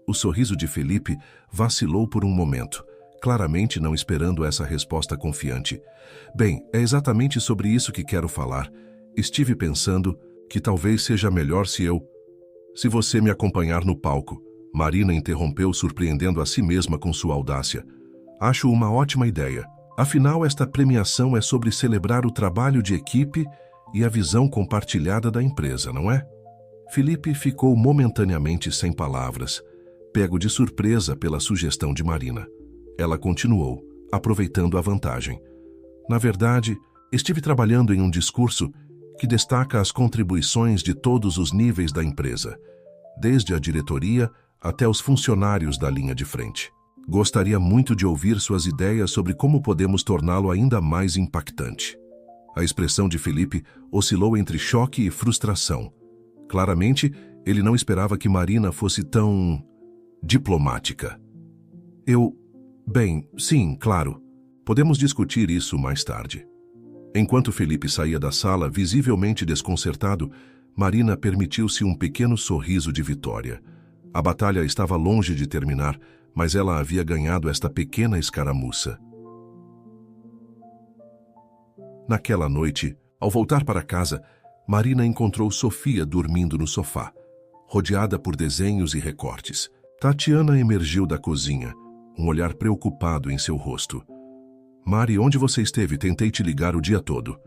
O sorriso de Felipe vacilou por um momento, claramente não esperando essa resposta confiante. Bem, é exatamente sobre isso que quero falar. Estive pensando que talvez seja melhor se você me acompanhar no palco. Marina interrompeu, surpreendendo a si mesma com sua audácia. Acho uma ótima ideia. Afinal, esta premiação é sobre celebrar o trabalho de equipe e a visão compartilhada da empresa, não é? Felipe ficou momentaneamente sem palavras, pego de surpresa pela sugestão de Marina. Ela continuou, aproveitando a vantagem. Na verdade, estive trabalhando em um discurso que destaca as contribuições de todos os níveis da empresa, desde a diretoria até os funcionários da linha de frente. Gostaria muito de ouvir suas ideias sobre como podemos torná-lo ainda mais impactante. A expressão de Felipe oscilou entre choque e frustração. Claramente, Ele não esperava que Marina fosse tão diplomática. Bem, sim, claro. Podemos discutir isso mais tarde. Enquanto Felipe saía da sala, visivelmente desconcertado, Marina permitiu-se um pequeno sorriso de vitória. A batalha estava longe de terminar, mas ela havia ganhado esta pequena escaramuça. Naquela noite, ao voltar para casa, Marina encontrou Sofia dormindo no sofá, rodeada por desenhos e recortes. Tatiana emergiu da cozinha, um olhar preocupado em seu rosto. Mari, onde você esteve? Tentei te ligar o dia todo.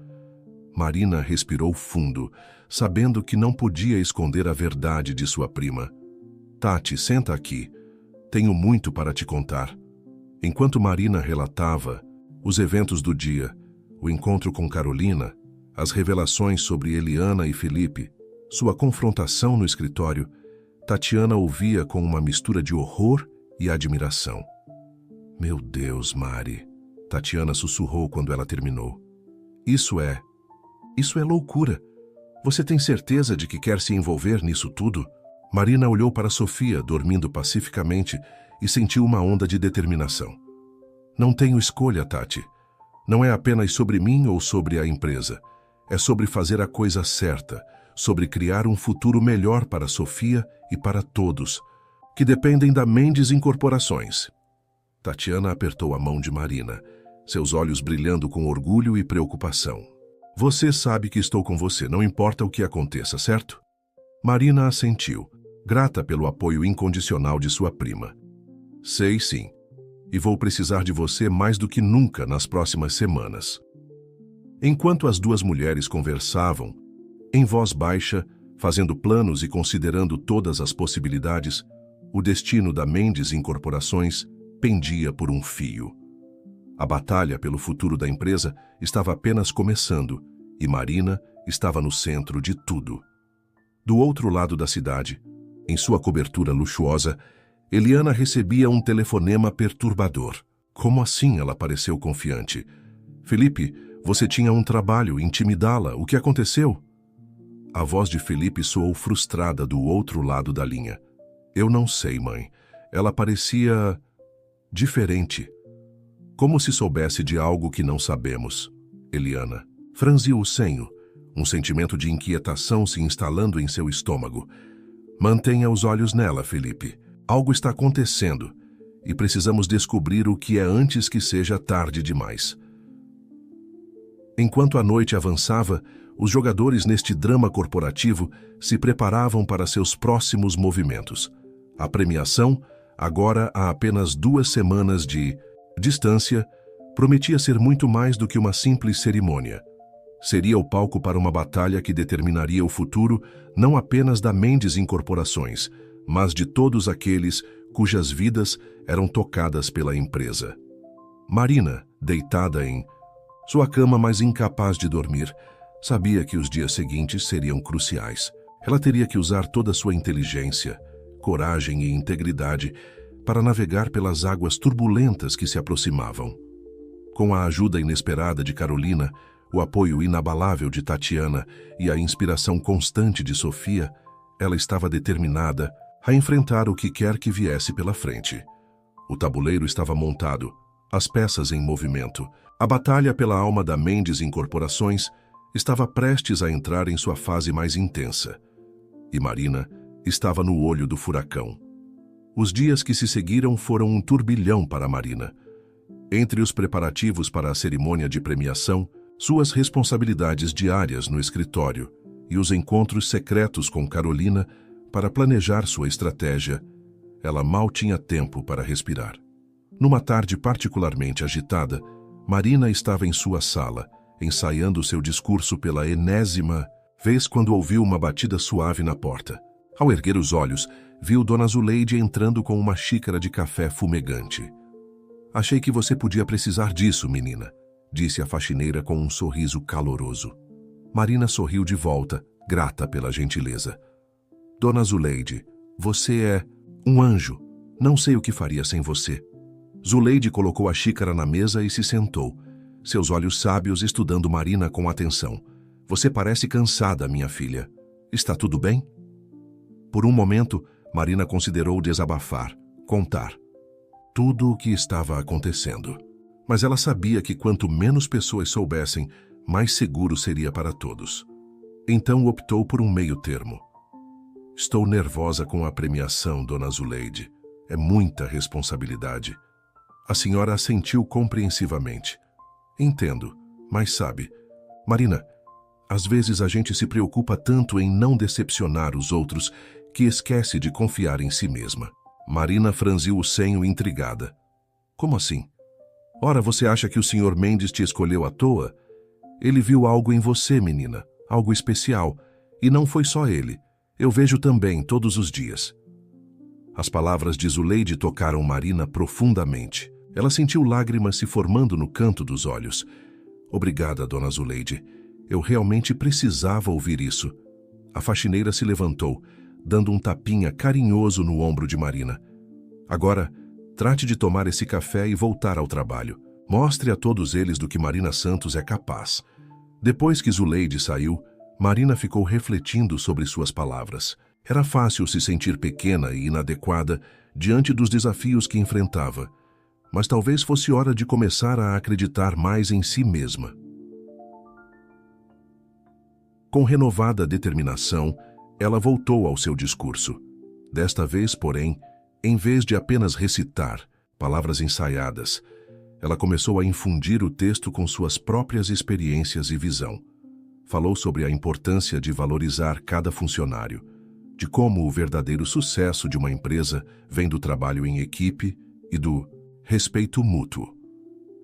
Marina respirou fundo, sabendo que não podia esconder a verdade de sua prima. Tati, senta aqui. Tenho muito para te contar. Enquanto Marina relatava os eventos do dia, o encontro com Carolina, as revelações sobre Eliana e Felipe, sua confrontação no escritório, Tatiana ouvia com uma mistura de horror e admiração. Meu Deus, Mari, Tatiana sussurrou quando ela terminou. Isso é loucura. Você tem certeza de que quer se envolver nisso tudo? Marina olhou para Sofia, dormindo pacificamente, e sentiu uma onda de determinação. Não tenho escolha, Tati. Não é apenas sobre mim ou sobre a empresa. É sobre fazer a coisa certa, sobre criar um futuro melhor para Sofia e para todos, que dependem da Mendes Incorporações. Tatiana apertou a mão de Marina, seus olhos brilhando com orgulho e preocupação. Você sabe que estou com você, não importa o que aconteça, certo? Marina assentiu, grata pelo apoio incondicional de sua prima. Sei sim, e vou precisar de você mais do que nunca nas próximas semanas. Enquanto as duas mulheres conversavam, em voz baixa, fazendo planos e considerando todas as possibilidades, o destino da Mendes Incorporações pendia por um fio. A batalha pelo futuro da empresa estava apenas começando e Marina estava no centro de tudo. Do outro lado da cidade, em sua cobertura luxuosa, Eliana recebia um telefonema perturbador. Como assim? Ela pareceu confiante. Felipe, você tinha um trabalho, intimidá-la. O que aconteceu? A voz de Felipe soou frustrada do outro lado da linha. Eu não sei, mãe. Ela parecia diferente. Como se soubesse de algo que não sabemos. Eliana franziu o senho, um sentimento de inquietação se instalando em seu estômago. Mantenha os olhos nela, Felipe. Algo está acontecendo e precisamos descobrir o que é antes que seja tarde demais. Enquanto a noite avançava, os jogadores neste drama corporativo se preparavam para seus próximos movimentos. A premiação, agora a apenas 2 semanas de distância, prometia ser muito mais do que uma simples cerimônia. Seria o palco para uma batalha que determinaria o futuro não apenas da Mendes Incorporações, mas de todos aqueles cujas vidas eram tocadas pela empresa. Marina, deitada em sua cama, mas incapaz de dormir, sabia que os dias seguintes seriam cruciais. Ela teria que usar toda sua inteligência, coragem e integridade para navegar pelas águas turbulentas que se aproximavam. Com a ajuda inesperada de Carolina, o apoio inabalável de Tatiana e a inspiração constante de Sofia, ela estava determinada a enfrentar o que quer que viesse pela frente. O tabuleiro estava montado, as peças em movimento. A batalha pela alma da Mendes Incorporações estava prestes a entrar em sua fase mais intensa. E Marina estava no olho do furacão. Os dias que se seguiram foram um turbilhão para Marina. Entre os preparativos para a cerimônia de premiação, suas responsabilidades diárias no escritório e os encontros secretos com Carolina para planejar sua estratégia, ela mal tinha tempo para respirar. Numa tarde particularmente agitada, Marina estava em sua sala, ensaiando seu discurso pela enésima vez quando ouviu uma batida suave na porta. Ao erguer os olhos, viu Dona Zuleide entrando com uma xícara de café fumegante. Achei que você podia precisar disso, menina, disse a faxineira com um sorriso caloroso. Marina sorriu de volta, grata pela gentileza. Dona Zuleide, você é um anjo. Não sei o que faria sem você. Zuleide colocou a xícara na mesa e se sentou, seus olhos sábios estudando Marina com atenção. Você parece cansada, minha filha. Está tudo bem? Por um momento, Marina considerou desabafar, contar tudo o que estava acontecendo. Mas ela sabia que quanto menos pessoas soubessem, mais seguro seria para todos. Então optou por um meio termo. Estou nervosa com a premiação, dona Zuleide. É muita responsabilidade. A senhora assentiu compreensivamente. Entendo, mas sabe, Marina, às vezes a gente se preocupa tanto em não decepcionar os outros que esquece de confiar em si mesma. Marina franziu o senho intrigada. Como assim? Ora, você acha que o Sr. Mendes te escolheu à toa? Ele viu algo em você, menina, algo especial. E não foi só ele. Eu vejo também, todos os dias. As palavras de Zuleide tocaram Marina profundamente. Ela sentiu lágrimas se formando no canto dos olhos. Obrigada, dona Zuleide. Eu realmente precisava ouvir isso. A faxineira se levantou, dando um tapinha carinhoso no ombro de Marina. Agora, trate de tomar esse café e voltar ao trabalho. Mostre a todos eles do que Marina Santos é capaz. Depois que Zuleide saiu, Marina ficou refletindo sobre suas palavras. Era fácil se sentir pequena e inadequada diante dos desafios que enfrentava, mas talvez fosse hora de começar a acreditar mais em si mesma. Com renovada determinação, ela voltou ao seu discurso. Desta vez, porém, em vez de apenas recitar palavras ensaiadas, ela começou a infundir o texto com suas próprias experiências e visão. Falou sobre a importância de valorizar cada funcionário, de como o verdadeiro sucesso de uma empresa vem do trabalho em equipe e do respeito mútuo.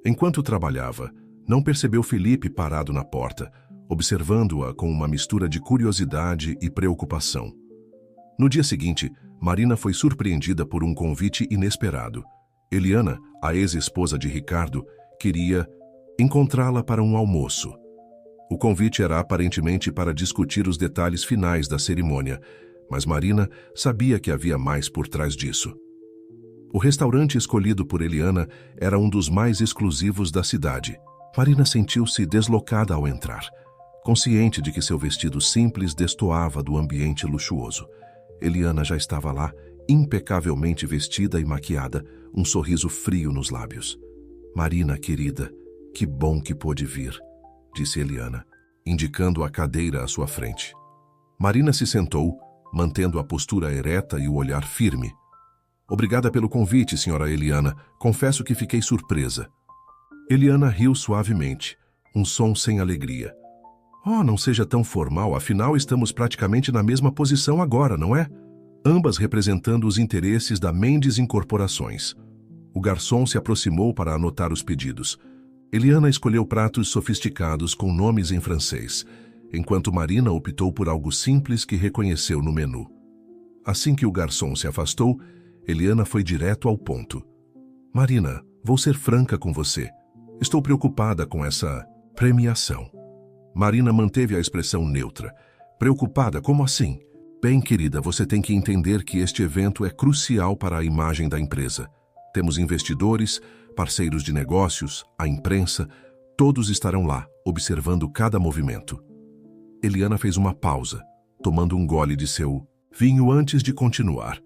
Enquanto trabalhava, não percebeu Felipe parado na porta, observando-a com uma mistura de curiosidade e preocupação. No dia seguinte, Marina foi surpreendida por um convite inesperado. Eliana, a ex-esposa de Ricardo, queria encontrá-la para um almoço. O convite era aparentemente para discutir os detalhes finais da cerimônia, mas Marina sabia que havia mais por trás disso. O restaurante escolhido por Eliana era um dos mais exclusivos da cidade. Marina sentiu-se deslocada ao entrar, consciente de que seu vestido simples destoava do ambiente luxuoso. Eliana já estava lá, impecavelmente vestida e maquiada, um sorriso frio nos lábios. Marina, querida, que bom que pôde vir, disse Eliana, indicando a cadeira à sua frente. Marina se sentou, mantendo a postura ereta e o olhar firme. Obrigada pelo convite, senhora Eliana. Confesso que fiquei surpresa. Eliana riu suavemente, um som sem alegria. Oh, não seja tão formal, afinal estamos praticamente na mesma posição agora, não é? Ambas representando os interesses da Mendes Incorporações. O garçom se aproximou para anotar os pedidos. Eliana escolheu pratos sofisticados com nomes em francês, enquanto Marina optou por algo simples que reconheceu no menu. Assim que o garçom se afastou, Eliana foi direto ao ponto. Marina, vou ser franca com você. Estou preocupada com essa premiação. Marina manteve a expressão neutra. Preocupada? Como assim? Bem, querida, você tem que entender que este evento é crucial para a imagem da empresa. Temos investidores, parceiros de negócios, a imprensa, todos estarão lá, observando cada movimento. Eliana fez uma pausa, tomando um gole de seu vinho antes de continuar.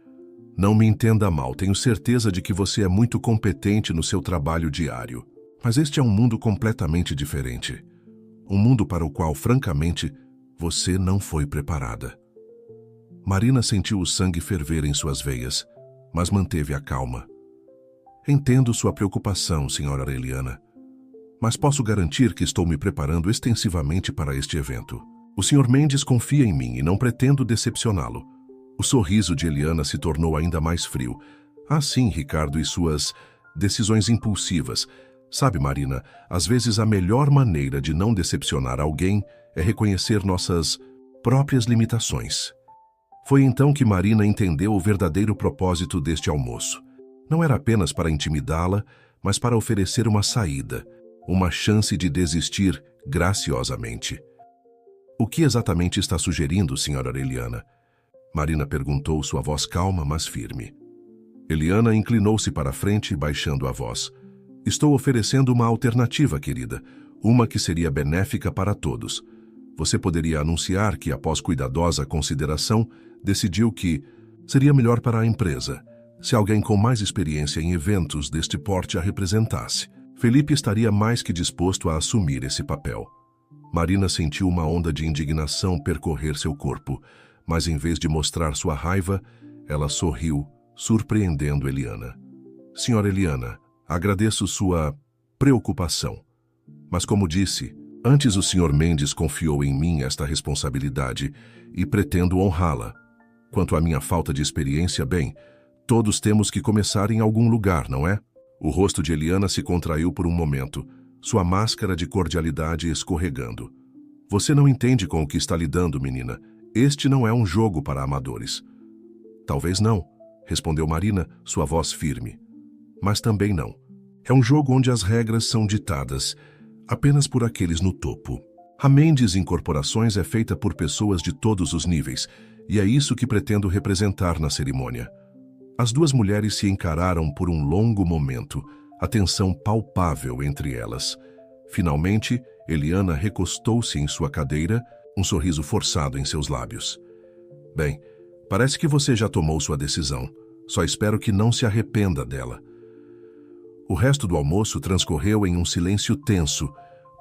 Não me entenda mal, tenho certeza de que você é muito competente no seu trabalho diário. Mas este é um mundo completamente diferente. Um mundo para o qual, francamente, você não foi preparada. Marina sentiu o sangue ferver em suas veias, mas manteve a calma. Entendo sua preocupação, senhora Eliana, mas posso garantir que estou me preparando extensivamente para este evento. O Sr. Mendes confia em mim e não pretendo decepcioná-lo. O sorriso de Eliana se tornou ainda mais frio. Ah, sim, Ricardo, e suas decisões impulsivas. Sabe, Marina, às vezes a melhor maneira de não decepcionar alguém é reconhecer nossas próprias limitações. Foi então que Marina entendeu o verdadeiro propósito deste almoço. Não era apenas para intimidá-la, mas para oferecer uma saída, uma chance de desistir graciosamente. O que exatamente está sugerindo, senhora Eliana? Marina perguntou, sua voz calma, mas firme. Eliana inclinou-se para a frente, baixando a voz. Estou oferecendo uma alternativa, querida, uma que seria benéfica para todos. Você poderia anunciar que, após cuidadosa consideração, decidiu que seria melhor para a empresa se alguém com mais experiência em eventos deste porte a representasse. Felipe estaria mais que disposto a assumir esse papel. Marina sentiu uma onda de indignação percorrer seu corpo, mas em vez de mostrar sua raiva, ela sorriu, surpreendendo Eliana. Senhora Eliana, agradeço sua preocupação. Mas como disse, antes o Sr. Mendes confiou em mim esta responsabilidade e pretendo honrá-la. Quanto à minha falta de experiência, bem, todos temos que começar em algum lugar, não é? O rosto de Eliana se contraiu por um momento, sua máscara de cordialidade escorregando. Você não entende com o que está lidando, menina. Este não é um jogo para amadores. Talvez não, respondeu Marina, sua voz firme. Mas também não. É um jogo onde as regras são ditadas apenas por aqueles no topo. A Mendes Incorporações é feita por pessoas de todos os níveis, e é isso que pretendo representar na cerimônia. As duas mulheres se encararam por um longo momento, a tensão palpável entre elas. Finalmente, Eliana recostou-se em sua cadeira, um sorriso forçado em seus lábios. Bem, parece que você já tomou sua decisão. Só espero que não se arrependa dela. O resto do almoço transcorreu em um silêncio tenso,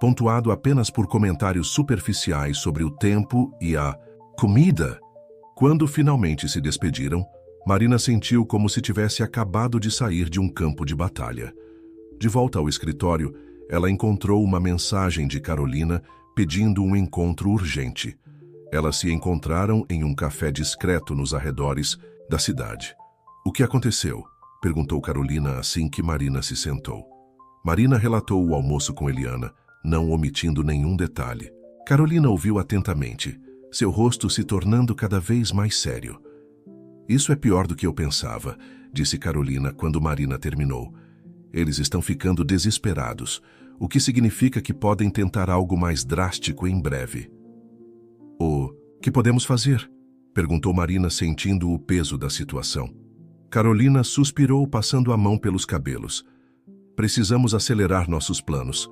pontuado apenas por comentários superficiais sobre o tempo e a comida. Quando finalmente se despediram, Marina sentiu como se tivesse acabado de sair de um campo de batalha. De volta ao escritório, ela encontrou uma mensagem de Carolina pedindo um encontro urgente. Elas se encontraram em um café discreto nos arredores da cidade. O que aconteceu? Perguntou Carolina assim que Marina se sentou. Marina relatou o almoço com Eliana, não omitindo nenhum detalhe. Carolina ouviu atentamente, seu rosto se tornando cada vez mais sério. Isso é pior do que eu pensava, disse Carolina quando Marina terminou. Eles estão ficando desesperados, o que significa que podem tentar algo mais drástico em breve. O que podemos fazer? Perguntou Marina, sentindo o peso da situação. Carolina suspirou, passando a mão pelos cabelos. Precisamos acelerar nossos planos.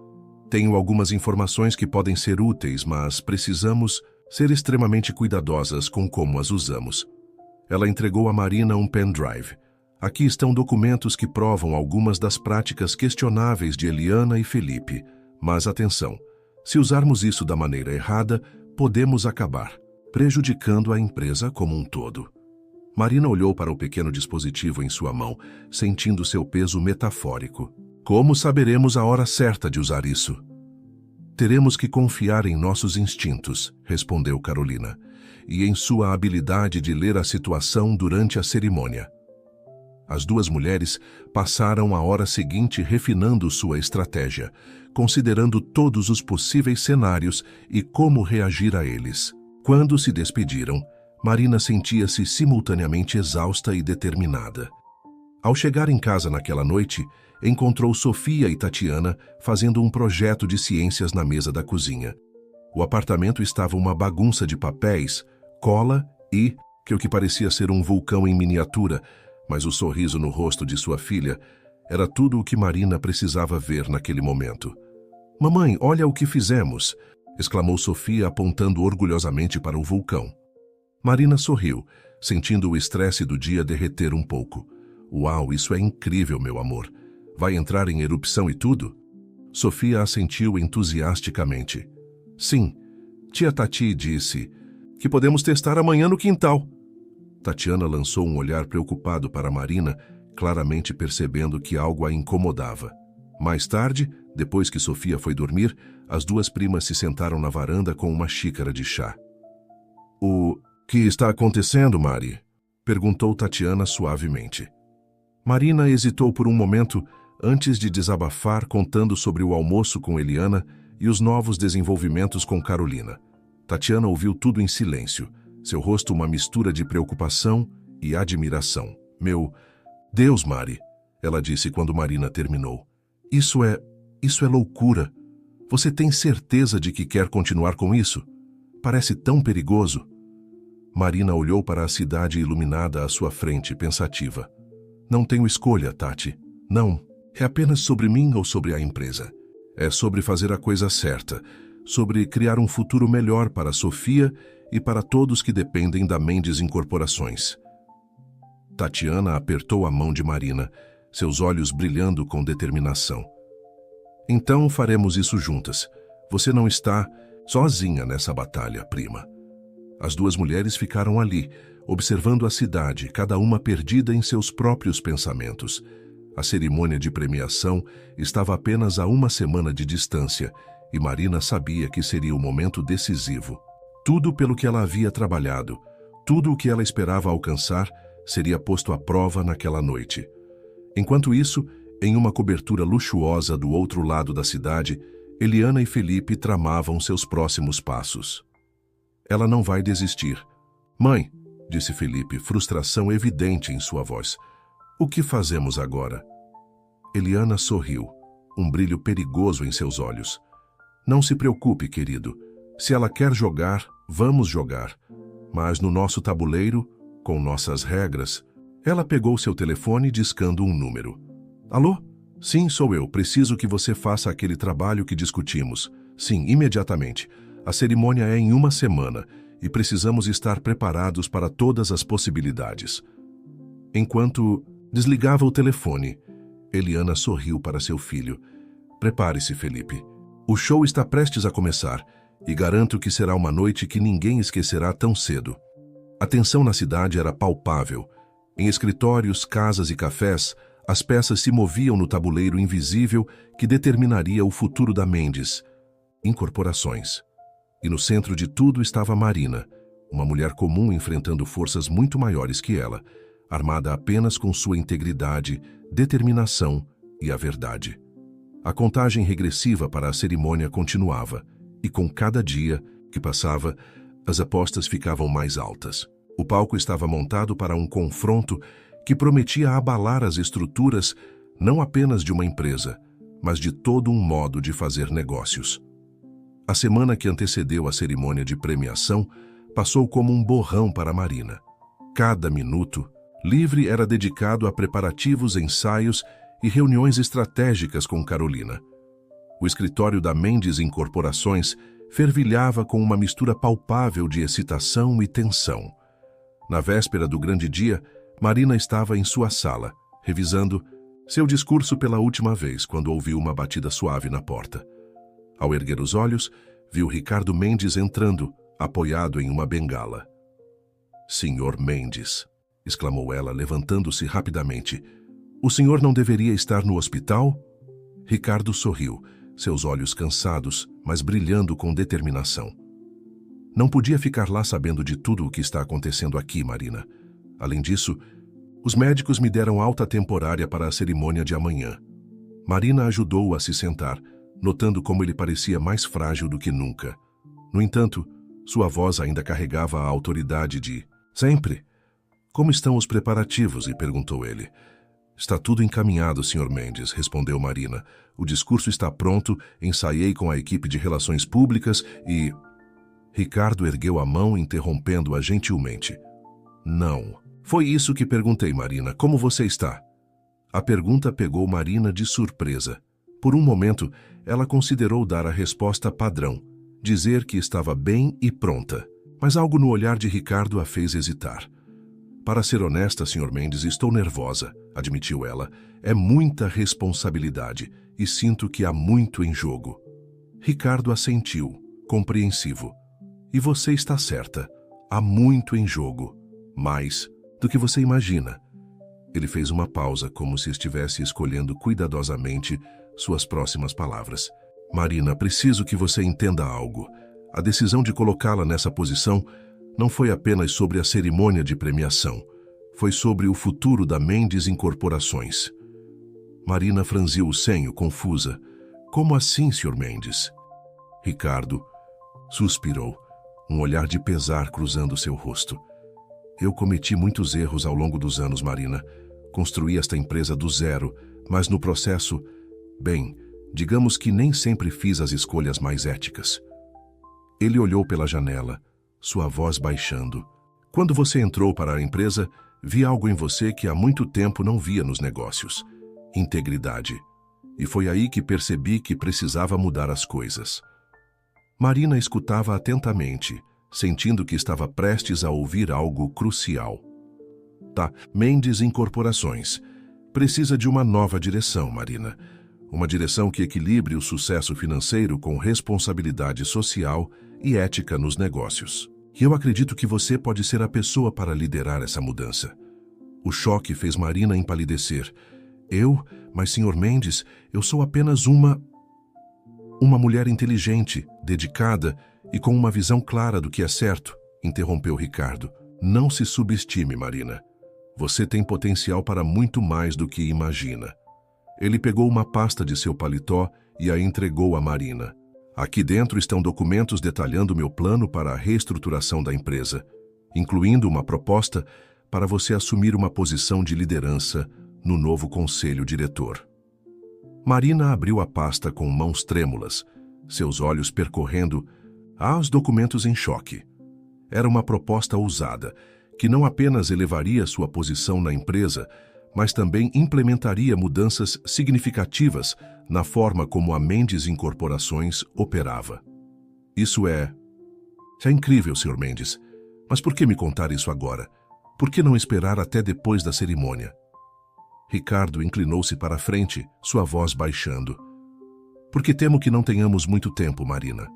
Tenho algumas informações que podem ser úteis, mas precisamos ser extremamente cuidadosas com como as usamos. Ela entregou a Marina um pendrive. Aqui estão documentos que provam algumas das práticas questionáveis de Eliana e Felipe. Mas atenção, se usarmos isso da maneira errada, podemos acabar prejudicando a empresa como um todo. Marina olhou para o pequeno dispositivo em sua mão, sentindo seu peso metafórico. Como saberemos a hora certa de usar isso? Teremos que confiar em nossos instintos, respondeu Carolina, e em sua habilidade de ler a situação durante a cerimônia. As duas mulheres passaram a hora seguinte refinando sua estratégia, considerando todos os possíveis cenários e como reagir a eles. Quando se despediram, Marina sentia-se simultaneamente exausta e determinada. Ao chegar em casa naquela noite, encontrou Sofia e Tatiana fazendo um projeto de ciências na mesa da cozinha. O apartamento estava uma bagunça de papéis, cola e, que o que parecia ser um vulcão em miniatura, mas o sorriso no rosto de sua filha era tudo o que Marina precisava ver naquele momento. "Mamãe, olha o que fizemos!" exclamou Sofia, apontando orgulhosamente para o vulcão. Marina sorriu, sentindo o estresse do dia derreter um pouco. "Uau, isso é incrível, meu amor! Vai entrar em erupção e tudo?" Sofia assentiu entusiasticamente. "Sim, tia Tati disse que podemos testar amanhã no quintal." Tatiana lançou um olhar preocupado para Marina, claramente percebendo que algo a incomodava. Mais tarde, depois que Sofia foi dormir, as duas primas se sentaram na varanda com uma xícara de chá. "O que está acontecendo, Mari?" perguntou Tatiana suavemente. Marina hesitou por um momento antes de desabafar, contando sobre o almoço com Eliana e os novos desenvolvimentos com Carolina. Tatiana ouviu tudo em silêncio, seu rosto uma mistura de preocupação e admiração. "Meu Deus, Mari", ela disse quando Marina terminou. Isso é loucura. Você tem certeza de que quer continuar com isso? Parece tão perigoso." Marina olhou para a cidade iluminada à sua frente, pensativa. "Não tenho escolha, Tati. Não. É apenas sobre mim ou sobre a empresa. É sobre fazer a coisa certa, sobre criar um futuro melhor para Sofia e para todos que dependem da Mendes Incorporações. Tatiana apertou a mão de Marina, seus olhos brilhando com determinação. Então faremos isso juntas. Você não está sozinha nessa batalha, prima. As duas mulheres ficaram ali, observando a cidade, cada uma perdida em seus próprios pensamentos. A cerimônia de premiação estava apenas a uma semana de distância e Marina sabia que seria o momento decisivo. Tudo pelo que ela havia trabalhado, tudo o que ela esperava alcançar, seria posto à prova naquela noite. Enquanto isso, em uma cobertura luxuosa do outro lado da cidade, Eliana e Felipe tramavam seus próximos passos. Ela não vai desistir. Mãe, disse Felipe, frustração evidente em sua voz. O que fazemos agora? Eliana sorriu, um brilho perigoso em seus olhos. Não se preocupe, querido. Se ela quer jogar, vamos jogar. Mas no nosso tabuleiro, com nossas regras. Ela pegou seu telefone discando um número. Alô? Sim, sou eu. Preciso que você faça aquele trabalho que discutimos. Sim, imediatamente. A cerimônia é em uma semana e precisamos estar preparados para todas as possibilidades. Enquanto desligava o telefone, Eliana sorriu para seu filho. Prepare-se, Felipe. O show está prestes a começar e garanto que será uma noite que ninguém esquecerá tão cedo. A tensão na cidade era palpável. Em escritórios, casas e cafés, as peças se moviam no tabuleiro invisível que determinaria o futuro da Mendes Incorporações. E no centro de tudo estava Marina, uma mulher comum enfrentando forças muito maiores que ela, armada apenas com sua integridade, determinação e a verdade. A contagem regressiva para a cerimônia continuava, e com cada dia que passava, as apostas ficavam mais altas. O palco estava montado para um confronto que prometia abalar as estruturas não apenas de uma empresa, mas de todo um modo de fazer negócios. A semana que antecedeu a cerimônia de premiação passou como um borrão para Marina. Cada minuto livre era dedicado a preparativos, ensaios e reuniões estratégicas com Carolina. O escritório da Mendes Incorporações fervilhava com uma mistura palpável de excitação e tensão. Na véspera do grande dia, Marina estava em sua sala, revisando seu discurso pela última vez quando ouviu uma batida suave na porta. Ao erguer os olhos, viu Ricardo Mendes entrando, apoiado em uma bengala. Senhor Mendes, exclamou ela, levantando-se rapidamente. O senhor não deveria estar no hospital? Ricardo sorriu, seus olhos cansados, mas brilhando com determinação. Não podia ficar lá sabendo de tudo o que está acontecendo aqui, Marina. Além disso, os médicos me deram alta temporária para a cerimônia de amanhã. Marina ajudou-o a se sentar, notando como ele parecia mais frágil do que nunca. No entanto, sua voz ainda carregava a autoridade de sempre. Como estão os preparativos? E perguntou ele. Está tudo encaminhado, Sr. Mendes, respondeu Marina. O discurso está pronto, ensaiei com a equipe de relações públicas e... Ricardo ergueu a mão, interrompendo-a gentilmente. Não. Foi isso que perguntei, Marina. Como você está? A pergunta pegou Marina de surpresa. Por um momento, ela considerou dar a resposta padrão, dizer que estava bem e pronta. Mas algo no olhar de Ricardo a fez hesitar. Para ser honesta, Sr. Mendes, estou nervosa, admitiu ela. É muita responsabilidade e sinto que há muito em jogo. Ricardo assentiu, compreensivo. E você está certa. Há muito em jogo. Mais do que você imagina. Ele fez uma pausa, como se estivesse escolhendo cuidadosamente suas próximas palavras. Marina, preciso que você entenda algo. A decisão de colocá-la nessa posição não foi apenas sobre a cerimônia de premiação. Foi sobre o futuro da Mendes Incorporações. Marina franziu o senho, confusa. Como assim, Sr. Mendes? Ricardo suspirou, um olhar de pesar cruzando seu rosto. Eu cometi muitos erros ao longo dos anos, Marina. Construí esta empresa do zero, mas no processo, bem, digamos que nem sempre fiz as escolhas mais éticas. Ele olhou pela janela, sua voz baixando. Quando você entrou para a empresa, vi algo em você que há muito tempo não via nos negócios. Integridade. E foi aí que percebi que precisava mudar as coisas. Marina escutava atentamente, sentindo que estava prestes a ouvir algo crucial. Tá, Mendes Incorporações. Precisa de uma nova direção, Marina. Uma direção que equilibre o sucesso financeiro com responsabilidade social e ética nos negócios. E eu acredito que você pode ser a pessoa para liderar essa mudança. O choque fez Marina empalidecer. Mas Sr. Mendes, eu sou apenas uma mulher inteligente, dedicada e com uma visão clara do que é certo, interrompeu Ricardo. Não se subestime, Marina. Você tem potencial para muito mais do que imagina. Ele pegou uma pasta de seu paletó e a entregou a Marina. Aqui dentro estão documentos detalhando meu plano para a reestruturação da empresa, incluindo uma proposta para você assumir uma posição de liderança no novo conselho diretor. Marina abriu a pasta com mãos trêmulas, seus olhos percorrendo os documentos em choque. Era uma proposta ousada, que não apenas elevaria sua posição na empresa, mas também implementaria mudanças significativas na forma como a Mendes Incorporações operava. Isso é incrível, Sr. Mendes. Mas por que me contar isso agora? Por que não esperar até depois da cerimônia? Ricardo inclinou-se para a frente, sua voz baixando. Porque temo que não tenhamos muito tempo, Marina.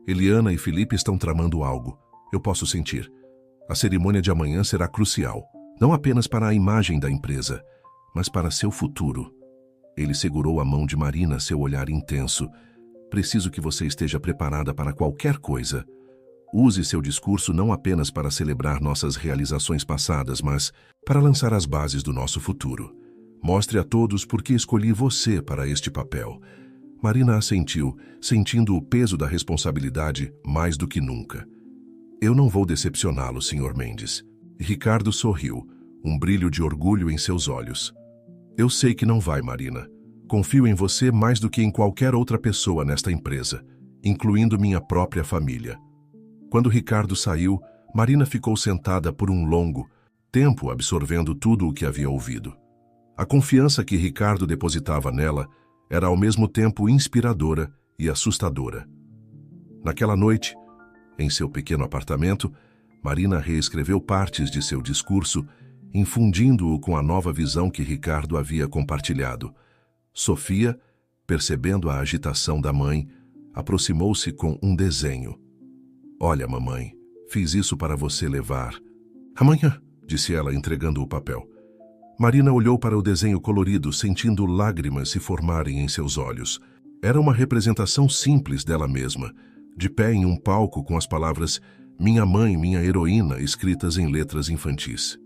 Eliana e Felipe estão tramando algo. Eu posso sentir. A cerimônia de amanhã será crucial, não apenas para a imagem da empresa, mas para seu futuro. Ele segurou a mão de Marina, seu olhar intenso. Preciso que você esteja preparada para qualquer coisa. Use seu discurso não apenas para celebrar nossas realizações passadas, mas para lançar as bases do nosso futuro. Mostre a todos por que escolhi você para este papel. Marina assentiu, sentindo o peso da responsabilidade mais do que nunca. Eu não vou decepcioná-lo, Sr. Mendes. Ricardo sorriu, um brilho de orgulho em seus olhos. Eu sei que não vai, Marina. Confio em você mais do que em qualquer outra pessoa nesta empresa, incluindo minha própria família. Quando Ricardo saiu, Marina ficou sentada por um longo tempo absorvendo tudo o que havia ouvido. A confiança que Ricardo depositava nela era ao mesmo tempo inspiradora e assustadora. Naquela noite, em seu pequeno apartamento, Marina reescreveu partes de seu discurso, infundindo-o com a nova visão que Ricardo havia compartilhado. Sofia, percebendo a agitação da mãe, aproximou-se com um desenho. Olha, mamãe, fiz isso para você levar. Amanhã, disse ela, entregando o papel. Marina olhou para o desenho colorido, sentindo lágrimas se formarem em seus olhos. Era uma representação simples dela mesma, de pé em um palco com as palavras "Minha mãe, minha heroína" escritas em letras infantis.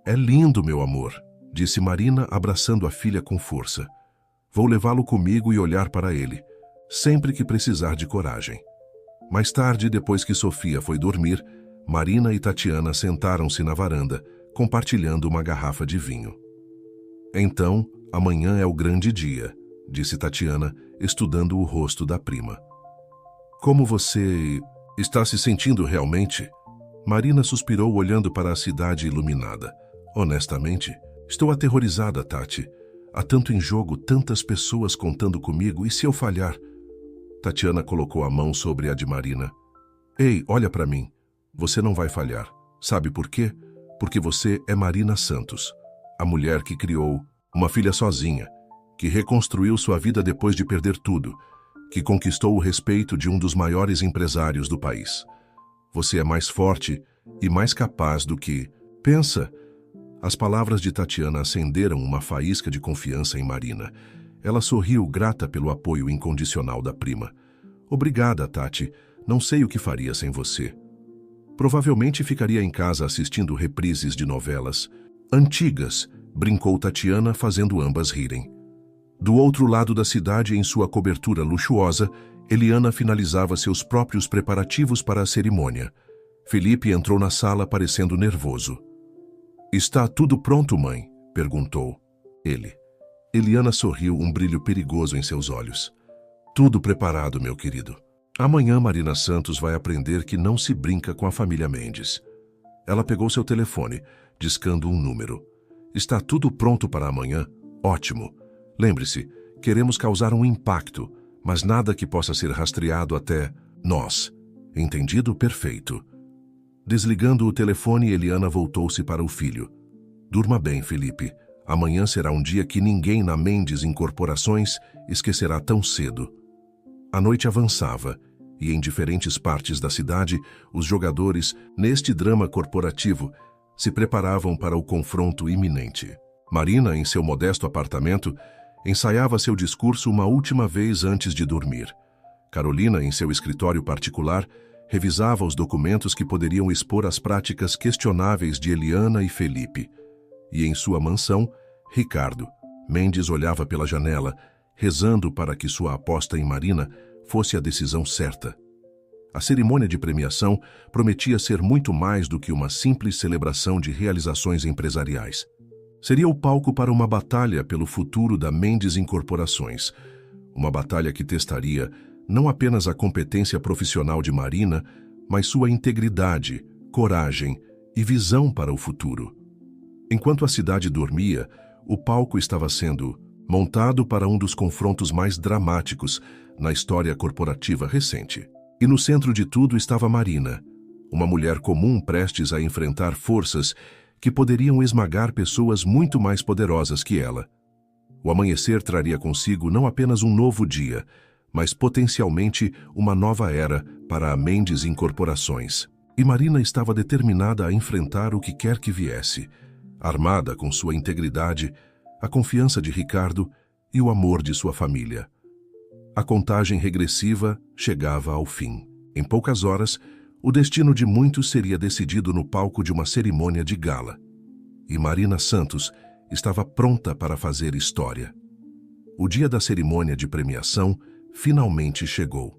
É lindo, meu amor, disse Marina, abraçando a filha com força. Vou levá-lo comigo e olhar para ele, sempre que precisar de coragem. Mais tarde, depois que Sofia foi dormir, Marina e Tatiana sentaram-se na varanda, compartilhando uma garrafa de vinho. Então, amanhã é o grande dia, disse Tatiana, estudando o rosto da prima. Como você está se sentindo realmente? Marina suspirou olhando para a cidade iluminada. Honestamente, estou aterrorizada, Tati. Há tanto em jogo, tantas pessoas contando comigo, e se eu falhar? Tatiana colocou a mão sobre a de Marina. Ei, olha para mim. Você não vai falhar. Sabe por quê? Porque você é Marina Santos, a mulher que criou uma filha sozinha, que reconstruiu sua vida depois de perder tudo, que conquistou o respeito de um dos maiores empresários do país. Você é mais forte e mais capaz do que... Pensa! As palavras de Tatiana acenderam uma faísca de confiança em Marina. Ela sorriu, grata pelo apoio incondicional da prima. Obrigada, Tati. Não sei o que faria sem você. Provavelmente ficaria em casa assistindo reprises de novelas antigas, brincou Tatiana, fazendo ambas rirem. Do outro lado da cidade, em sua cobertura luxuosa, Eliana finalizava seus próprios preparativos para a cerimônia. Felipe entrou na sala parecendo nervoso. Está tudo pronto, mãe? Perguntou ele. Eliana sorriu, um brilho perigoso em seus olhos. Tudo preparado, meu querido. Amanhã Marina Santos vai aprender que não se brinca com a família Mendes. Ela pegou seu telefone, discando um número. Está tudo pronto para amanhã? Ótimo. Lembre-se, queremos causar um impacto, mas nada que possa ser rastreado até... Nós. Entendido? Perfeito. Desligando o telefone, Eliana voltou-se para o filho. Durma bem, Felipe. Amanhã será um dia que ninguém na Mendes Incorporações esquecerá tão cedo. A noite avançava e em diferentes partes da cidade, os jogadores, neste drama corporativo, se preparavam para o confronto iminente. Marina, em seu modesto apartamento, ensaiava seu discurso uma última vez antes de dormir. Carolina, em seu escritório particular, revisava os documentos que poderiam expor as práticas questionáveis de Eliana e Felipe. E em sua mansão, Ricardo Mendes olhava pela janela, rezando para que sua aposta em Marina fosse a decisão certa. A cerimônia de premiação prometia ser muito mais do que uma simples celebração de realizações empresariais. Seria o palco para uma batalha pelo futuro da Mendes Incorporações, uma batalha que testaria não apenas a competência profissional de Marina, mas sua integridade, coragem e visão para o futuro. Enquanto a cidade dormia, o palco estava sendo montado para um dos confrontos mais dramáticos na história corporativa recente. E no centro de tudo estava Marina, uma mulher comum prestes a enfrentar forças que poderiam esmagar pessoas muito mais poderosas que ela. O amanhecer traria consigo não apenas um novo dia, mas potencialmente uma nova era para a Mendes Incorporações. E Marina estava determinada a enfrentar o que quer que viesse, armada com sua integridade, a confiança de Ricardo e o amor de sua família. A contagem regressiva chegava ao fim. Em poucas horas, o destino de muitos seria decidido no palco de uma cerimônia de gala. E Marina Santos estava pronta para fazer história. O dia da cerimônia de premiação finalmente chegou.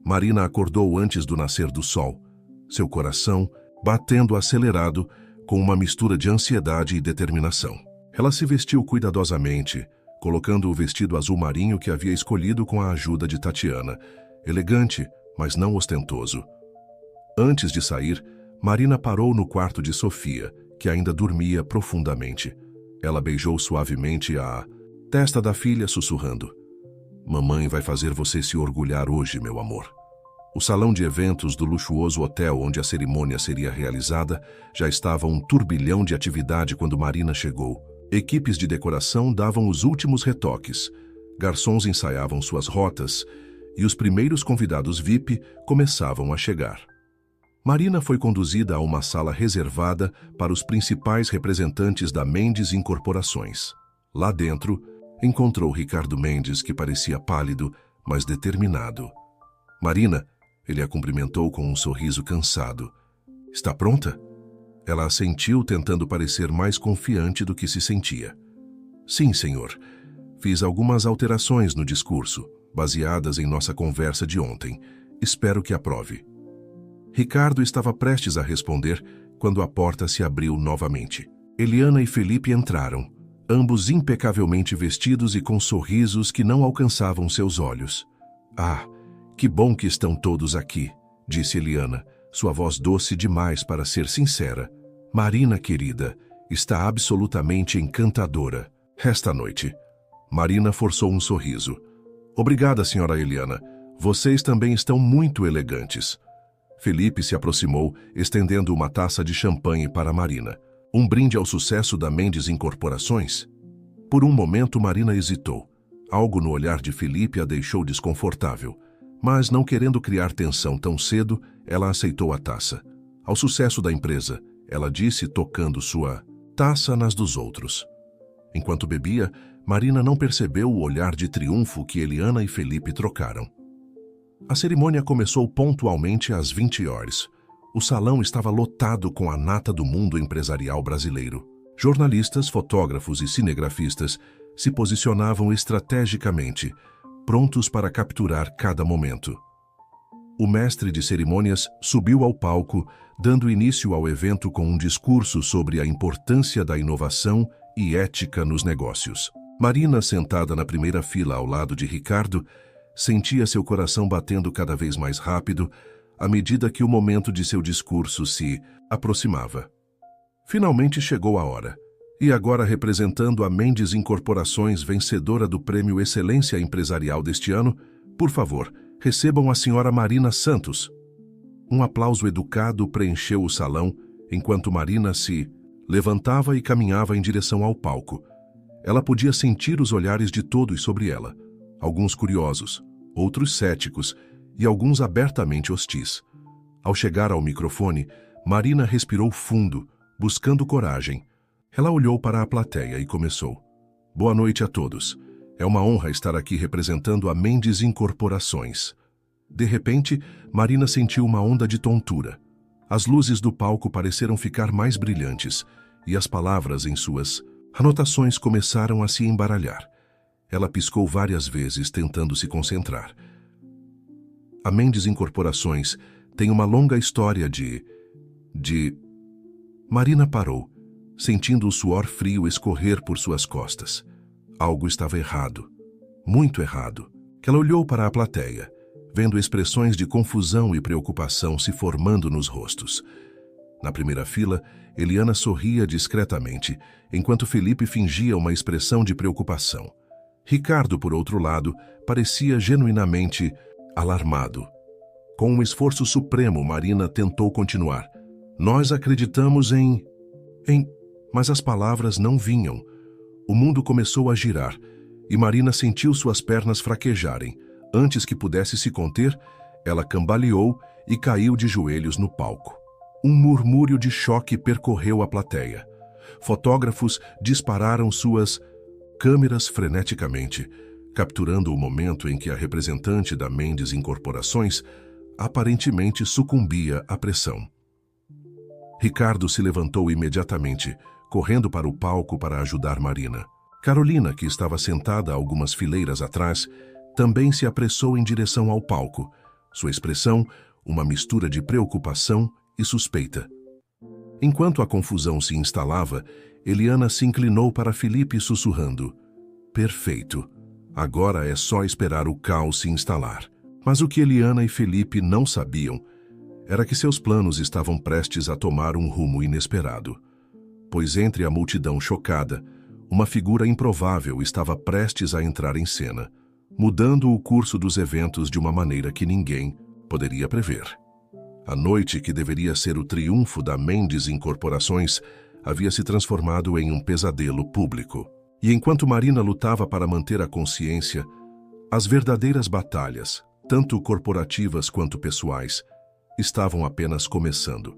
Marina acordou antes do nascer do sol, seu coração batendo acelerado com uma mistura de ansiedade e determinação. Ela se vestiu cuidadosamente, colocando o vestido azul marinho que havia escolhido com a ajuda de Tatiana, elegante, mas não ostentoso. Antes de sair, Marina parou no quarto de Sofia, que ainda dormia profundamente. Ela beijou suavemente a testa da filha, sussurrando: "Mamãe vai fazer você se orgulhar hoje, meu amor." O salão de eventos do luxuoso hotel onde a cerimônia seria realizada já estava um turbilhão de atividade quando Marina chegou. Equipes de decoração davam os últimos retoques, garçons ensaiavam suas rotas e os primeiros convidados VIP começavam a chegar. Marina foi conduzida a uma sala reservada para os principais representantes da Mendes Incorporações. Lá dentro, encontrou Ricardo Mendes, que parecia pálido, mas determinado. "Marina," ele a cumprimentou com um sorriso cansado. "Está pronta?" Ela assentiu, tentando parecer mais confiante do que se sentia. "Sim, senhor. Fiz algumas alterações no discurso, baseadas em nossa conversa de ontem. Espero que aprove." Ricardo estava prestes a responder quando a porta se abriu novamente. Eliana e Felipe entraram, ambos impecavelmente vestidos e com sorrisos que não alcançavam seus olhos. "Ah, que bom que estão todos aqui", disse Eliana, sua voz doce demais para ser sincera. "Marina, querida, está absolutamente encantadora. Esta noite." Marina forçou um sorriso. "Obrigada, senhora Eliana. Vocês também estão muito elegantes." Felipe se aproximou, estendendo uma taça de champanhe para Marina. "Um brinde ao sucesso da Mendes Incorporações?" Por um momento, Marina hesitou. Algo no olhar de Felipe a deixou desconfortável. Mas, não querendo criar tensão tão cedo, ela aceitou a taça. "Ao sucesso da empresa," ela disse, tocando sua taça nas dos outros. Enquanto bebia, Marina não percebeu o olhar de triunfo que Eliana e Felipe trocaram. A cerimônia começou pontualmente às 20 horas. O salão estava lotado com a nata do mundo empresarial brasileiro. Jornalistas, fotógrafos e cinegrafistas se posicionavam estrategicamente, prontos para capturar cada momento. O mestre de cerimônias subiu ao palco, dando início ao evento com um discurso sobre a importância da inovação e ética nos negócios. Marina, sentada na primeira fila ao lado de Ricardo, sentia seu coração batendo cada vez mais rápido à medida que o momento de seu discurso se aproximava. Finalmente chegou a hora. E agora, representando a Mendes Incorporações, vencedora do Prêmio Excelência Empresarial deste ano, por favor, Recebam a senhora Marina Santos. Um aplauso educado preencheu o salão, enquanto Marina se levantava e caminhava em direção ao palco. Ela podia sentir os olhares de todos sobre ela, alguns curiosos, outros céticos e alguns abertamente hostis. Ao chegar ao microfone, Marina respirou fundo, buscando coragem. Ela olhou para a plateia e começou. Boa noite a todos. É uma honra estar aqui representando a Mendes Incorporações. De repente, Marina sentiu uma onda de tontura. As luzes do palco pareceram ficar mais brilhantes e as palavras em suas anotações começaram a se embaralhar. Ela piscou várias vezes tentando se concentrar. A Mendes Incorporações tem uma longa história de... Marina parou, sentindo o suor frio escorrer por suas costas. Algo estava errado, muito errado. Ela olhou para a plateia, vendo expressões de confusão e preocupação se formando nos rostos. Na primeira fila, Eliana sorria discretamente, enquanto Felipe fingia uma expressão de preocupação. Ricardo, por outro lado, parecia genuinamente alarmado. Com um esforço supremo, Marina tentou continuar. Nós acreditamos em... Mas as palavras não vinham. O mundo começou a girar, e Marina sentiu suas pernas fraquejarem. Antes que pudesse se conter, ela cambaleou e caiu de joelhos no palco. Um murmúrio de choque percorreu a plateia. Fotógrafos dispararam suas câmeras freneticamente, capturando o momento em que a representante da Mendes Incorporações aparentemente sucumbia à pressão. Ricardo se levantou imediatamente, correndo para o palco para ajudar Marina. Carolina, que estava sentada algumas fileiras atrás, também se apressou em direção ao palco. Sua expressão, uma mistura de preocupação e suspeita. Enquanto a confusão se instalava, Eliana se inclinou para Felipe sussurrando. Perfeito. Agora é só esperar o caos se instalar. Mas o que Eliana e Felipe não sabiam era que seus planos estavam prestes a tomar um rumo inesperado. Pois entre a multidão chocada, uma figura improvável estava prestes a entrar em cena, mudando o curso dos eventos de uma maneira que ninguém poderia prever. A noite que deveria ser o triunfo da Mendes Incorporações havia se transformado em um pesadelo público. E enquanto Marina lutava para manter a consciência, as verdadeiras batalhas, tanto corporativas quanto pessoais, estavam apenas começando.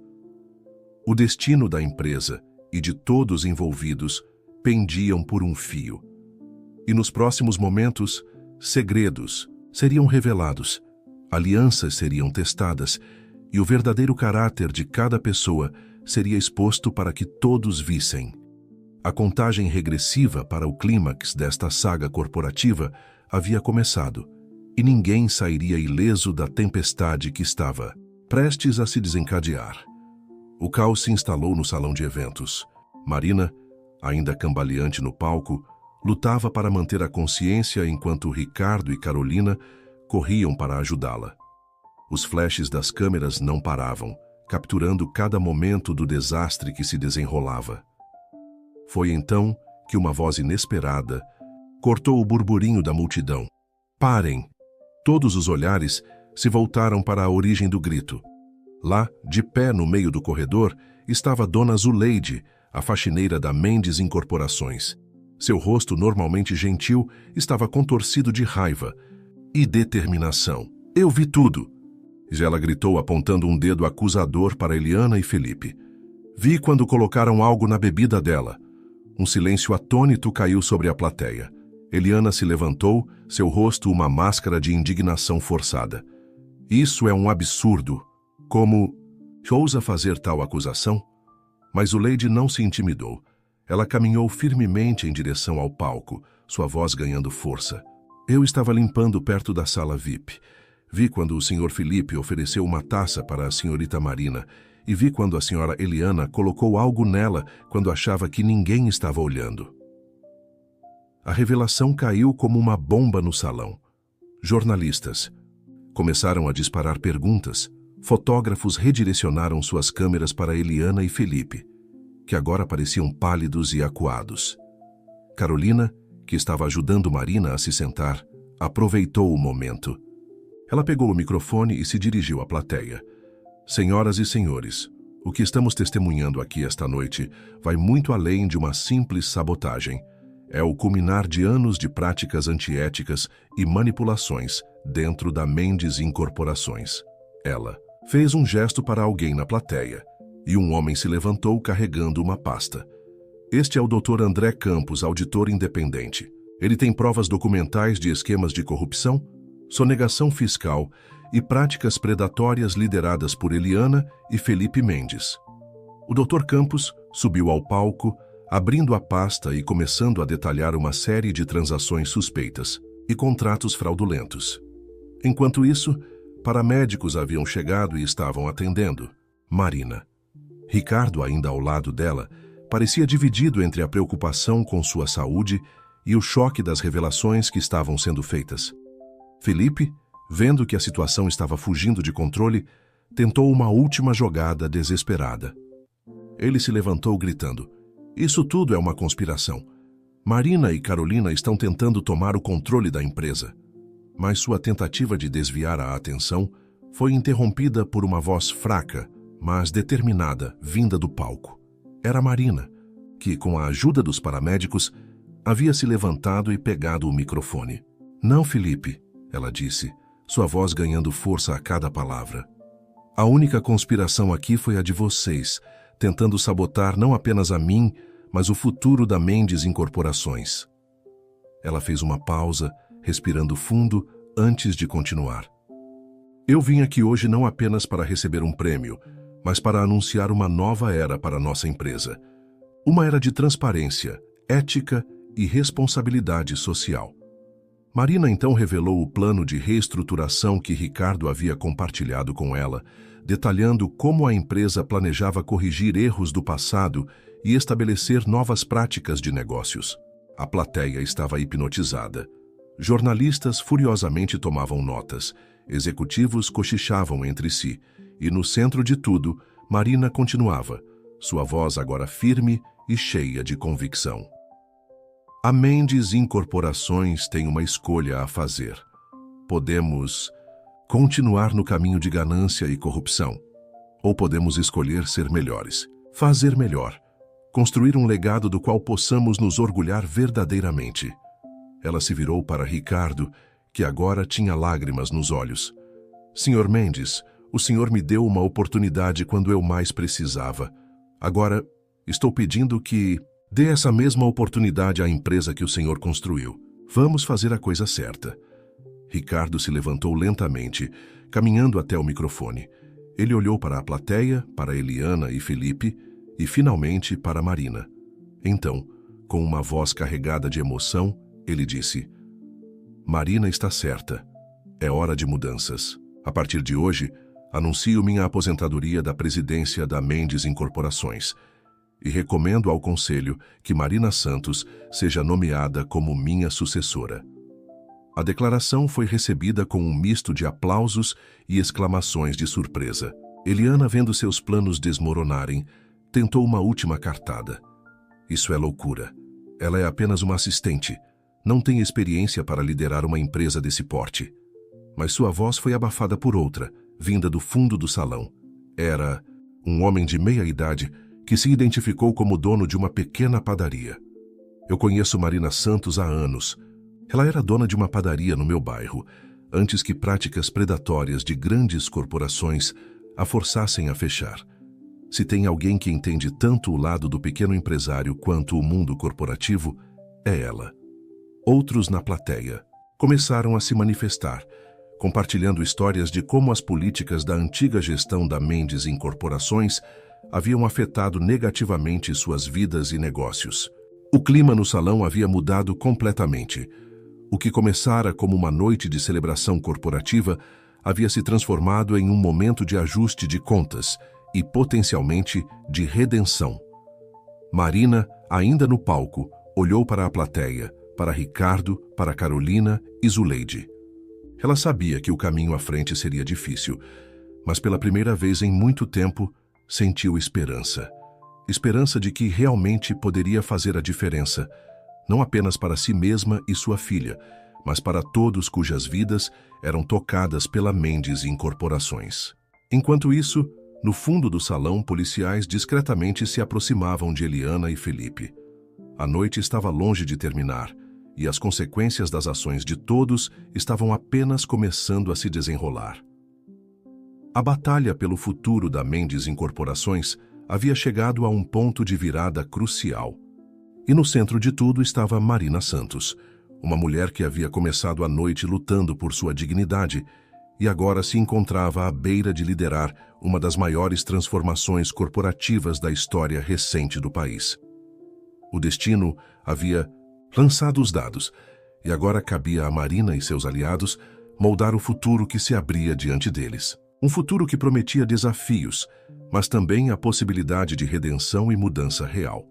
O destino da empresa e de todos envolvidos pendiam por um fio. E nos próximos momentos, segredos seriam revelados, alianças seriam testadas e o verdadeiro caráter de cada pessoa seria exposto para que todos vissem. A contagem regressiva para o clímax desta saga corporativa havia começado, e ninguém sairia ileso da tempestade que estava prestes a se desencadear. O caos se instalou no salão de eventos. Marina, ainda cambaleante no palco, lutava para manter a consciência enquanto Ricardo e Carolina corriam para ajudá-la. Os flashes das câmeras não paravam, capturando cada momento do desastre que se desenrolava. Foi então que uma voz inesperada cortou o burburinho da multidão. Parem! Todos os olhares se voltaram para a origem do grito. Lá, de pé no meio do corredor, estava Dona Zuleide, a faxineira da Mendes Incorporações. Seu rosto, normalmente gentil, estava contorcido de raiva e determinação. Eu vi tudo! Ela gritou apontando um dedo acusador para Eliana e Felipe. Vi quando colocaram algo na bebida dela. Um silêncio atônito caiu sobre a plateia. Eliana se levantou, seu rosto uma máscara de indignação forçada. Isso é um absurdo. Como ousa fazer tal acusação? Mas Zuleide não se intimidou. Ela caminhou firmemente em direção ao palco, sua voz ganhando força. Eu estava limpando perto da sala VIP. Vi quando o Sr. Felipe ofereceu uma taça para a senhorita Marina e vi quando a senhora Eliana colocou algo nela quando achava que ninguém estava olhando. A revelação caiu como uma bomba no salão. Jornalistas começaram a disparar perguntas. Fotógrafos redirecionaram suas câmeras para Eliana e Felipe, que agora pareciam pálidos e acuados. Carolina, que estava ajudando Marina a se sentar, aproveitou o momento. Ela pegou o microfone e se dirigiu à plateia. Senhoras e senhores, o que estamos testemunhando aqui esta noite vai muito além de uma simples sabotagem. É o culminar de anos de práticas antiéticas e manipulações dentro da Mendes Incorporações. Ela fez um gesto para alguém na plateia e um homem se levantou carregando uma pasta. Este é o Dr. André Campos, auditor independente. Ele tem provas documentais de esquemas de corrupção, sonegação fiscal e práticas predatórias lideradas por Eliana e Felipe Mendes. O Dr. Campos subiu ao palco, abrindo a pasta e começando a detalhar uma série de transações suspeitas e contratos fraudulentos. Enquanto isso, paramédicos haviam chegado e estavam atendendo Marina. Ricardo, ainda ao lado dela, parecia dividido entre a preocupação com sua saúde e o choque das revelações que estavam sendo feitas. Felipe, vendo que a situação estava fugindo de controle, tentou uma última jogada desesperada. Ele se levantou gritando: "Isso tudo é uma conspiração. Marina e Carolina estão tentando tomar o controle da empresa." Mas sua tentativa de desviar a atenção foi interrompida por uma voz fraca, mas determinada, vinda do palco. Era Marina, que, com a ajuda dos paramédicos, havia se levantado e pegado o microfone. "Não, Felipe," ela disse, sua voz ganhando força a cada palavra. "A única conspiração aqui foi a de vocês, tentando sabotar não apenas a mim, mas o futuro da Mendes Incorporações." Ela fez uma pausa, respirando fundo antes de continuar. "Eu vim aqui hoje não apenas para receber um prêmio, mas para anunciar uma nova era para nossa empresa. Uma era de transparência, ética e responsabilidade social." Marina então revelou o plano de reestruturação que Ricardo havia compartilhado com ela, detalhando como a empresa planejava corrigir erros do passado e estabelecer novas práticas de negócios. A plateia estava hipnotizada. Jornalistas furiosamente tomavam notas, executivos cochichavam entre si, e no centro de tudo, Marina continuava, sua voz agora firme e cheia de convicção. "A Mendes Incorporações tem uma escolha a fazer. Podemos continuar no caminho de ganância e corrupção, ou podemos escolher ser melhores, fazer melhor, construir um legado do qual possamos nos orgulhar verdadeiramente." Ela se virou para Ricardo, que agora tinha lágrimas nos olhos. "Senhor Mendes, o senhor me deu uma oportunidade quando eu mais precisava. Agora, estou pedindo que dê essa mesma oportunidade à empresa que o senhor construiu. Vamos fazer a coisa certa." Ricardo se levantou lentamente, caminhando até o microfone. Ele olhou para a plateia, para Eliana e Felipe, e finalmente para Marina. Então, com uma voz carregada de emoção, ele disse: "Marina está certa. É hora de mudanças. A partir de hoje, anuncio minha aposentadoria da presidência da Mendes Incorporações e recomendo ao Conselho que Marina Santos seja nomeada como minha sucessora." A declaração foi recebida com um misto de aplausos e exclamações de surpresa. Eliana, vendo seus planos desmoronarem, tentou uma última cartada. "Isso é loucura. Ela é apenas uma assistente. Não tem experiência para liderar uma empresa desse porte." Mas sua voz foi abafada por outra, vinda do fundo do salão. Era um homem de meia idade que se identificou como dono de uma pequena padaria. "Eu conheço Marina Santos há anos. Ela era dona de uma padaria no meu bairro, antes que práticas predatórias de grandes corporações a forçassem a fechar. Se tem alguém que entende tanto o lado do pequeno empresário quanto o mundo corporativo, é ela." Outros na plateia começaram a se manifestar, compartilhando histórias de como as políticas da antiga gestão da Mendes Incorporações haviam afetado negativamente suas vidas e negócios. O clima no salão havia mudado completamente. O que começara como uma noite de celebração corporativa havia se transformado em um momento de ajuste de contas e, potencialmente, de redenção. Marina, ainda no palco, olhou para a plateia, para Ricardo, para Carolina e Zuleide. Ela sabia que o caminho à frente seria difícil, mas pela primeira vez em muito tempo, sentiu esperança. Esperança de que realmente poderia fazer a diferença, não apenas para si mesma e sua filha, mas para todos cujas vidas eram tocadas pela Mendes Incorporações. Enquanto isso, no fundo do salão, policiais discretamente se aproximavam de Eliana e Felipe. A noite estava longe de terminar, e as consequências das ações de todos estavam apenas começando a se desenrolar. A batalha pelo futuro da Mendes Incorporações havia chegado a um ponto de virada crucial. E no centro de tudo estava Marina Santos, uma mulher que havia começado a noite lutando por sua dignidade e agora se encontrava à beira de liderar uma das maiores transformações corporativas da história recente do país. O destino havia lançado os dados, e agora cabia a Marina e seus aliados moldar o futuro que se abria diante deles. Um futuro que prometia desafios, mas também a possibilidade de redenção e mudança real.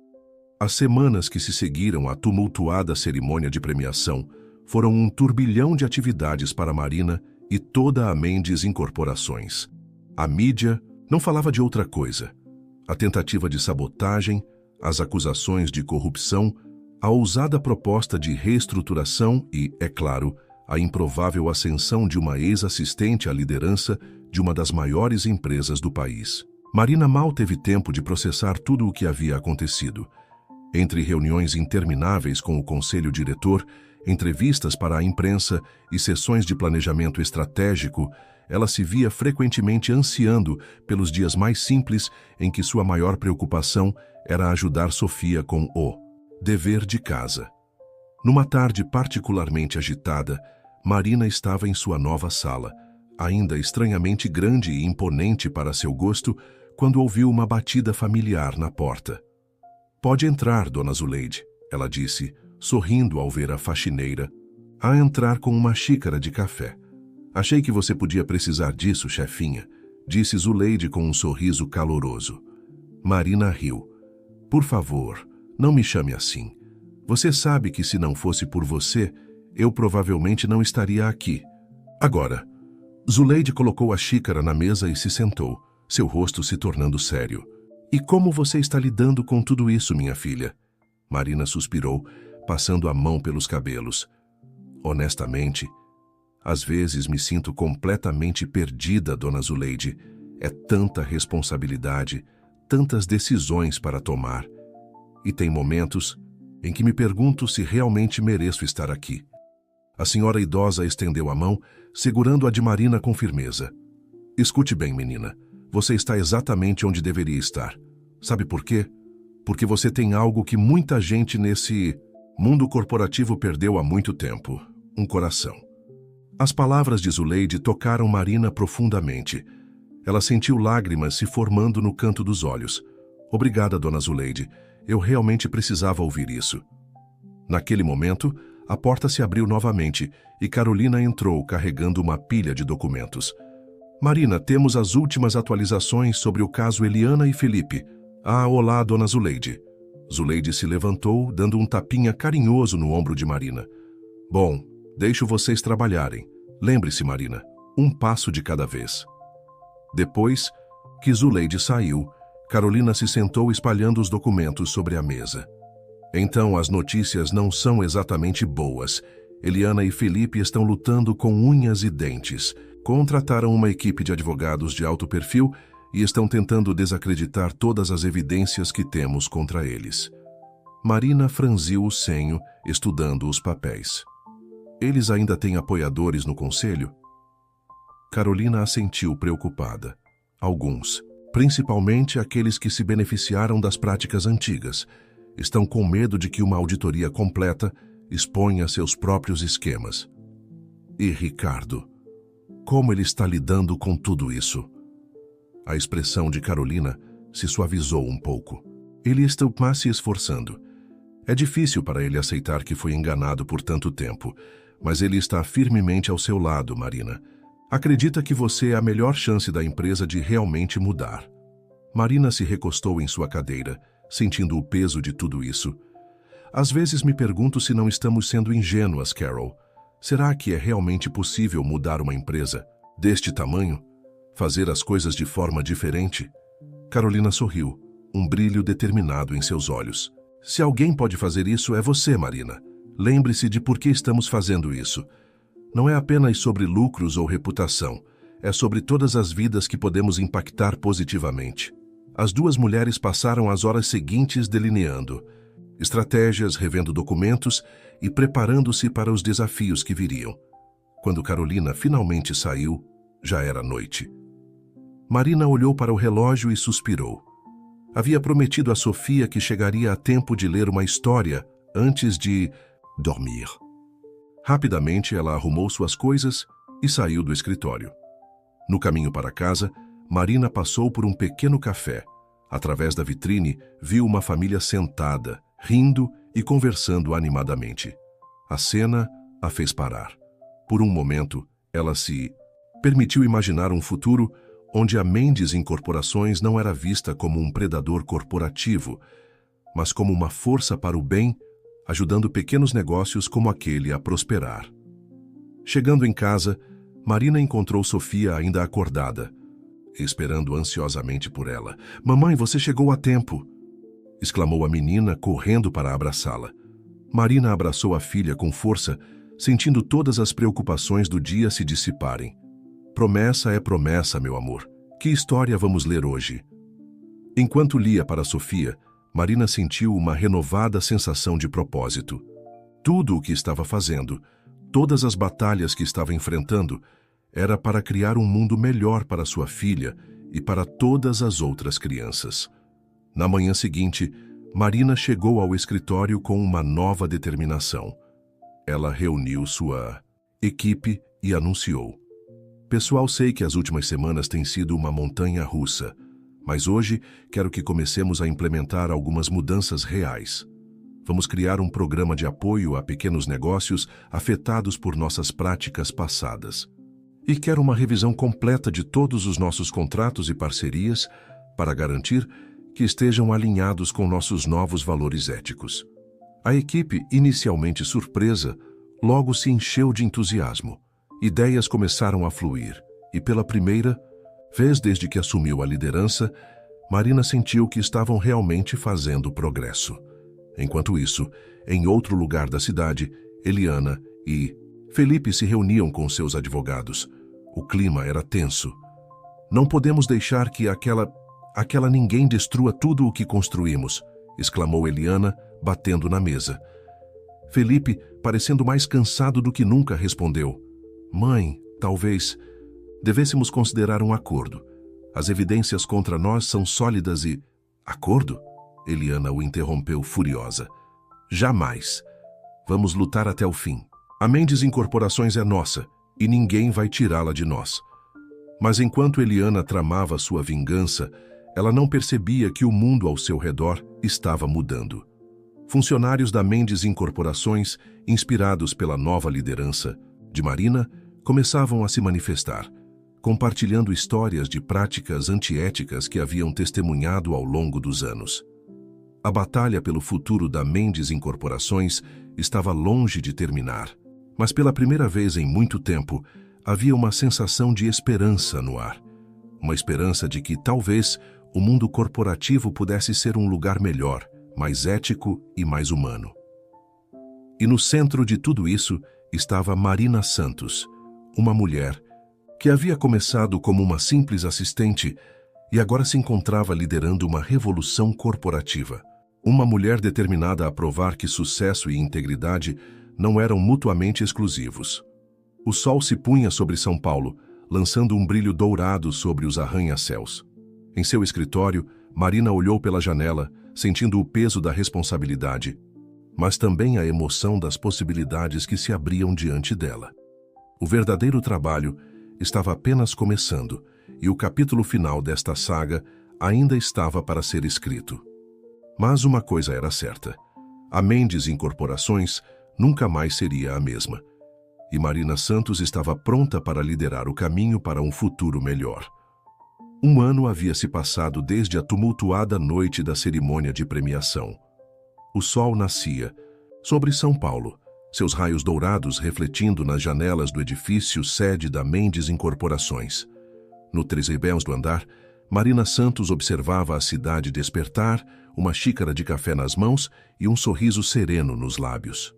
As semanas que se seguiram à tumultuada cerimônia de premiação foram um turbilhão de atividades para Marina e toda a Mendes Incorporações. A mídia não falava de outra coisa. A tentativa de sabotagem, as acusações de corrupção, a ousada proposta de reestruturação e, é claro, a improvável ascensão de uma ex-assistente à liderança de uma das maiores empresas do país. Marina mal teve tempo de processar tudo o que havia acontecido. Entre reuniões intermináveis com o conselho diretor, entrevistas para a imprensa e sessões de planejamento estratégico, ela se via frequentemente ansiando pelos dias mais simples em que sua maior preocupação era ajudar Sofia com o dever de casa. Numa tarde particularmente agitada, Marina estava em sua nova sala, ainda estranhamente grande e imponente para seu gosto, quando ouviu uma batida familiar na porta. "Pode entrar, dona Zuleide", ela disse, sorrindo ao ver a faxineira, a entrar com uma xícara de café. "Achei que você podia precisar disso, chefinha", disse Zuleide com um sorriso caloroso. Marina riu. "Por favor, não me chame assim. Você sabe que se não fosse por você, eu provavelmente não estaria aqui. Agora." Zuleide colocou a xícara na mesa e se sentou, seu rosto se tornando sério. "E como você está lidando com tudo isso, minha filha?" Marina suspirou, passando a mão pelos cabelos. "Honestamente, às vezes me sinto completamente perdida, dona Zuleide. É tanta responsabilidade, tantas decisões para tomar. E tem momentos em que me pergunto se realmente mereço estar aqui." A senhora idosa estendeu a mão, segurando a de Marina com firmeza. "Escute bem, menina. Você está exatamente onde deveria estar. Sabe por quê? Porque você tem algo que muita gente nesse mundo corporativo perdeu há muito tempo: um coração." As palavras de Zuleide tocaram Marina profundamente. Ela sentiu lágrimas se formando no canto dos olhos. "Obrigada, dona Zuleide. Eu realmente precisava ouvir isso." Naquele momento, a porta se abriu novamente e Carolina entrou carregando uma pilha de documentos. "Marina, temos as últimas atualizações sobre o caso Eliana e Felipe." "Ah, olá, dona Zuleide." Zuleide se levantou, dando um tapinha carinhoso no ombro de Marina. "Bom, deixo vocês trabalharem. Lembre-se, Marina, um passo de cada vez." Depois que Zuleide saiu, Carolina se sentou espalhando os documentos sobre a mesa. "Então as notícias não são exatamente boas. Eliana e Felipe estão lutando com unhas e dentes. Contrataram uma equipe de advogados de alto perfil e estão tentando desacreditar todas as evidências que temos contra eles." Marina franziu o senho, estudando os papéis. "Eles ainda têm apoiadores no conselho?" Carolina assentiu preocupada. "Alguns, principalmente aqueles que se beneficiaram das práticas antigas, estão com medo de que uma auditoria completa exponha seus próprios esquemas." "E Ricardo? Como ele está lidando com tudo isso?" A expressão de Carolina se suavizou um pouco. "Ele está se esforçando. É difícil para ele aceitar que foi enganado por tanto tempo, mas ele está firmemente ao seu lado, Marina. Acredita que você é a melhor chance da empresa de realmente mudar." Marina se recostou em sua cadeira, sentindo o peso de tudo isso. "Às vezes me pergunto se não estamos sendo ingênuas, Carol. Será que é realmente possível mudar uma empresa deste tamanho? Fazer as coisas de forma diferente?" Carolina sorriu, um brilho determinado em seus olhos. "Se alguém pode fazer isso, é você, Marina. lembre-se de por que estamos fazendo isso. Não é apenas sobre lucros ou reputação, é sobre todas as vidas que podemos impactar positivamente. As duas mulheres passaram as horas seguintes delineando estratégias, revendo documentos e preparando-se para os desafios que viriam. Quando Carolina finalmente saiu, já era noite. Marina olhou para o relógio e suspirou. Havia prometido a Sofia que chegaria a tempo de ler uma história antes de dormir. Rapidamente ela arrumou suas coisas e saiu do escritório. No caminho para casa, Marina passou por um pequeno café. Através da vitrine, viu uma família sentada, rindo e conversando animadamente. A cena a fez parar. Por um momento, ela se permitiu imaginar um futuro onde a Mendes Incorporações não era vista como um predador corporativo, mas como uma força para o bem, ajudando pequenos negócios como aquele a prosperar. Chegando em casa, Marina encontrou Sofia ainda acordada, esperando ansiosamente por ela. "Mamãe, você chegou a tempo!" exclamou a menina, correndo para abraçá-la. Marina abraçou a filha com força, sentindo todas as preocupações do dia se dissiparem. "Promessa é promessa, meu amor. Que história vamos ler hoje?" Enquanto lia para Sofia, Marina sentiu uma renovada sensação de propósito. Tudo o que estava fazendo, todas as batalhas que estava enfrentando, era para criar um mundo melhor para sua filha e para todas as outras crianças. Na manhã seguinte, Marina chegou ao escritório com uma nova determinação. Ela reuniu sua equipe e anunciou: "Pessoal, sei que as últimas semanas têm sido uma montanha-russa, mas hoje quero que comecemos a implementar algumas mudanças reais. Vamos criar um programa de apoio a pequenos negócios afetados por nossas práticas passadas. E quero uma revisão completa de todos os nossos contratos e parcerias para garantir que estejam alinhados com nossos novos valores éticos." A equipe, inicialmente surpresa, logo se encheu de entusiasmo. Ideias começaram a fluir e, pela primeira vez desde que assumiu a liderança, Marina sentiu que estavam realmente fazendo progresso. Enquanto isso, em outro lugar da cidade, Eliana e Felipe se reuniam com seus advogados. O clima era tenso. "Não podemos deixar que aquela ninguém destrua tudo o que construímos", exclamou Eliana, batendo na mesa. Felipe, parecendo mais cansado do que nunca, respondeu: "Mãe, talvez devêssemos considerar um acordo. As evidências contra nós são sólidas e..." "Acordo?" Eliana o interrompeu furiosa. "Jamais. Vamos lutar até o fim. A Mendes Incorporações é nossa e ninguém vai tirá-la de nós." Mas enquanto Eliana tramava sua vingança, ela não percebia que o mundo ao seu redor estava mudando. Funcionários da Mendes Incorporações, inspirados pela nova liderança de Marina, começavam a se manifestar, compartilhando histórias de práticas antiéticas que haviam testemunhado ao longo dos anos. A batalha pelo futuro da Mendes Incorporações estava longe de terminar, mas pela primeira vez em muito tempo, havia uma sensação de esperança no ar. Uma esperança de que, talvez, o mundo corporativo pudesse ser um lugar melhor, mais ético e mais humano. E no centro de tudo isso estava Marina Santos, uma mulher que havia começado como uma simples assistente e agora se encontrava liderando uma revolução corporativa. Uma mulher determinada a provar que sucesso e integridade não eram mutuamente exclusivos. O sol se punha sobre São Paulo, lançando um brilho dourado sobre os arranha-céus. Em seu escritório, Marina olhou pela janela, sentindo o peso da responsabilidade, mas também a emoção das possibilidades que se abriam diante dela. O verdadeiro trabalho estava apenas começando, e o capítulo final desta saga ainda estava para ser escrito. Mas uma coisa era certa: a Mendes Incorporações nunca mais seria a mesma. E Marina Santos estava pronta para liderar o caminho para um futuro melhor. Um ano havia se passado desde a tumultuada noite da cerimônia de premiação. O sol nascia sobre São Paulo, seus raios dourados refletindo nas janelas do edifício sede da Mendes Incorporações. No trezeiros do andar, Marina Santos observava a cidade despertar, uma xícara de café nas mãos e um sorriso sereno nos lábios.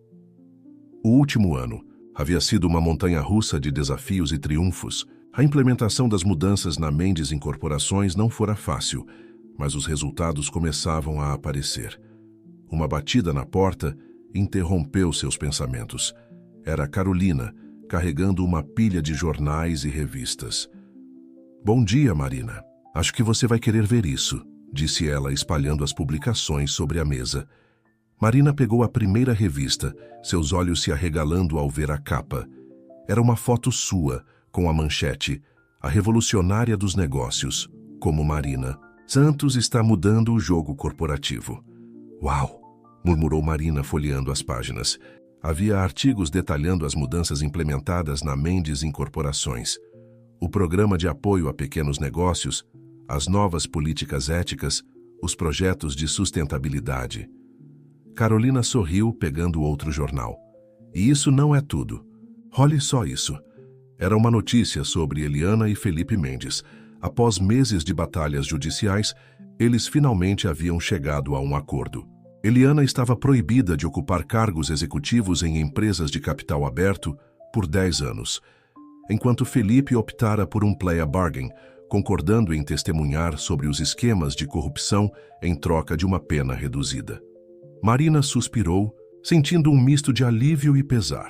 O último ano havia sido uma montanha-russa de desafios e triunfos. A implementação das mudanças na Mendes Incorporações não fora fácil, mas os resultados começavam a aparecer. Uma batida na porta interrompeu seus pensamentos. Era Carolina, carregando uma pilha de jornais e revistas. "Bom dia, Marina. Acho que você vai querer ver isso", disse ela, espalhando as publicações sobre a mesa. Marina pegou a primeira revista, seus olhos se arregalando ao ver a capa. Era uma foto sua, com a manchete: "A revolucionária dos negócios, como Marina. Santos está mudando o jogo corporativo." "Uau!", murmurou Marina, folheando as páginas. Havia artigos detalhando as mudanças implementadas na Mendes Incorporações. O programa de apoio a pequenos negócios, as novas políticas éticas, os projetos de sustentabilidade. Carolina sorriu, pegando outro jornal. "E isso não é tudo. Olhe só isso." Era uma notícia sobre Eliana e Felipe Mendes. Após meses de batalhas judiciais, eles finalmente haviam chegado a um acordo. Eliana estava proibida de ocupar cargos executivos em empresas de capital aberto por 10 anos, enquanto Felipe optara por um plea bargain, concordando em testemunhar sobre os esquemas de corrupção em troca de uma pena reduzida. Marina suspirou, sentindo um misto de alívio e pesar.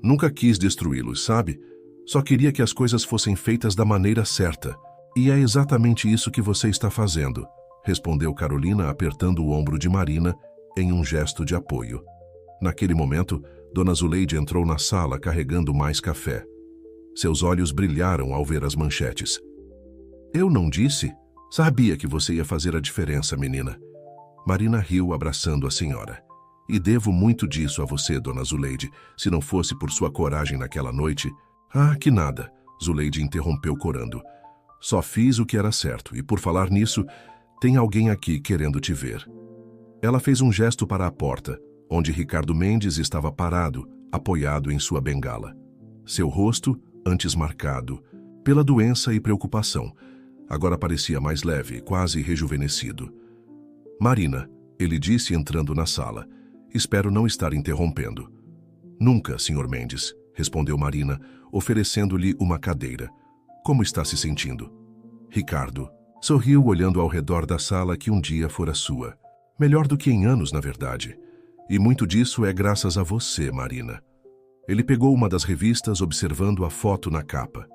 "Nunca quis destruí-los, sabe? Só queria que as coisas fossem feitas da maneira certa. E é exatamente isso que você está fazendo", respondeu Carolina, apertando o ombro de Marina em um gesto de apoio. Naquele momento, Dona Zuleide entrou na sala carregando mais café. Seus olhos brilharam ao ver as manchetes. "Eu não disse? Sabia que você ia fazer a diferença, menina." Marina riu, abraçando a senhora. "E devo muito disso a você, Dona Zuleide. Se não fosse por sua coragem naquela noite..." "Ah, que nada", Zuleide interrompeu corando. "Só fiz o que era certo, e por falar nisso, tem alguém aqui querendo te ver." Ela fez um gesto para a porta, onde Ricardo Mendes estava parado, apoiado em sua bengala. Seu rosto, antes marcado pela doença e preocupação, agora parecia mais leve, quase rejuvenescido. "Marina", ele disse entrando na sala, "espero não estar interrompendo." "Nunca, Sr. Mendes", respondeu Marina, oferecendo-lhe uma cadeira. "Como está se sentindo?" Ricardo sorriu, olhando ao redor da sala que um dia fora sua. "Melhor do que em anos, na verdade. E muito disso é graças a você, Marina." Ele pegou uma das revistas, observando a foto na capa.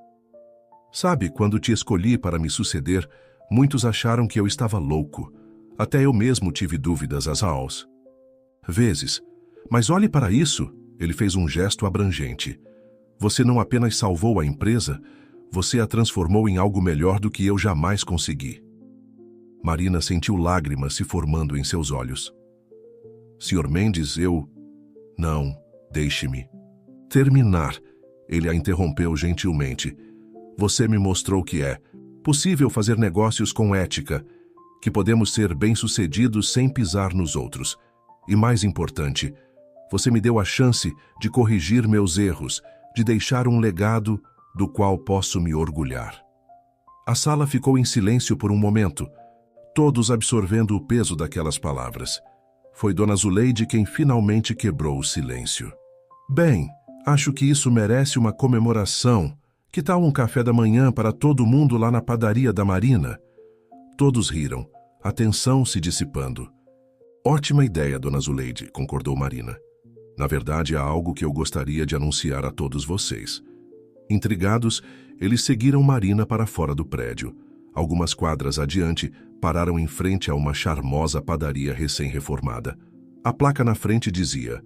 "Sabe, quando te escolhi para me suceder, muitos acharam que eu estava louco. Até eu mesmo tive dúvidas às vezes. Mas olhe para isso", ele fez um gesto abrangente. "Você não apenas salvou a empresa, você a transformou em algo melhor do que eu jamais consegui." Marina sentiu lágrimas se formando em seus olhos. "Sr. Mendes, eu..." "Não, deixe-me terminar", ele a interrompeu gentilmente. "Você me mostrou que é possível fazer negócios com ética, que podemos ser bem-sucedidos sem pisar nos outros. E mais importante, você me deu a chance de corrigir meus erros, de deixar um legado do qual posso me orgulhar." A sala ficou em silêncio por um momento, todos absorvendo o peso daquelas palavras. Foi Dona Zuleide quem finalmente quebrou o silêncio. "Bem, acho que isso merece uma comemoração. Que tal um café da manhã para todo mundo lá na padaria da Marina?" Todos riram, a tensão se dissipando. "Ótima ideia, Dona Zuleide", concordou Marina. "Na verdade, há algo que eu gostaria de anunciar a todos vocês." Intrigados, eles seguiram Marina para fora do prédio. Algumas quadras adiante, pararam em frente a uma charmosa padaria recém-reformada. A placa na frente dizia: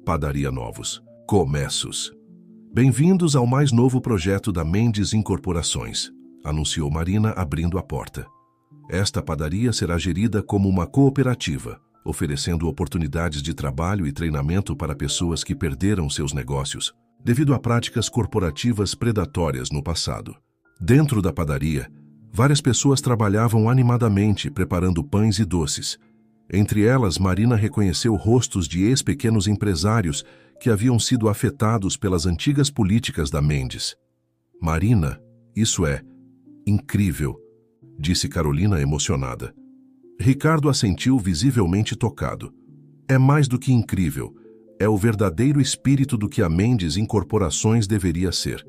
"Padaria Novos. Começos." "Bem-vindos ao mais novo projeto da Mendes Incorporações", anunciou Marina, abrindo a porta. "Esta padaria será gerida como uma cooperativa, oferecendo oportunidades de trabalho e treinamento para pessoas que perderam seus negócios devido a práticas corporativas predatórias no passado." Dentro da padaria, várias pessoas trabalhavam animadamente preparando pães e doces. Entre elas, Marina reconheceu rostos de ex-pequenos empresários que haviam sido afetados pelas antigas políticas da Mendes. "Marina, isso é incrível", disse Carolina emocionada. Ricardo assentiu, visivelmente tocado. "É mais do que incrível. É o verdadeiro espírito do que a Mendes Incorporações deveria ser.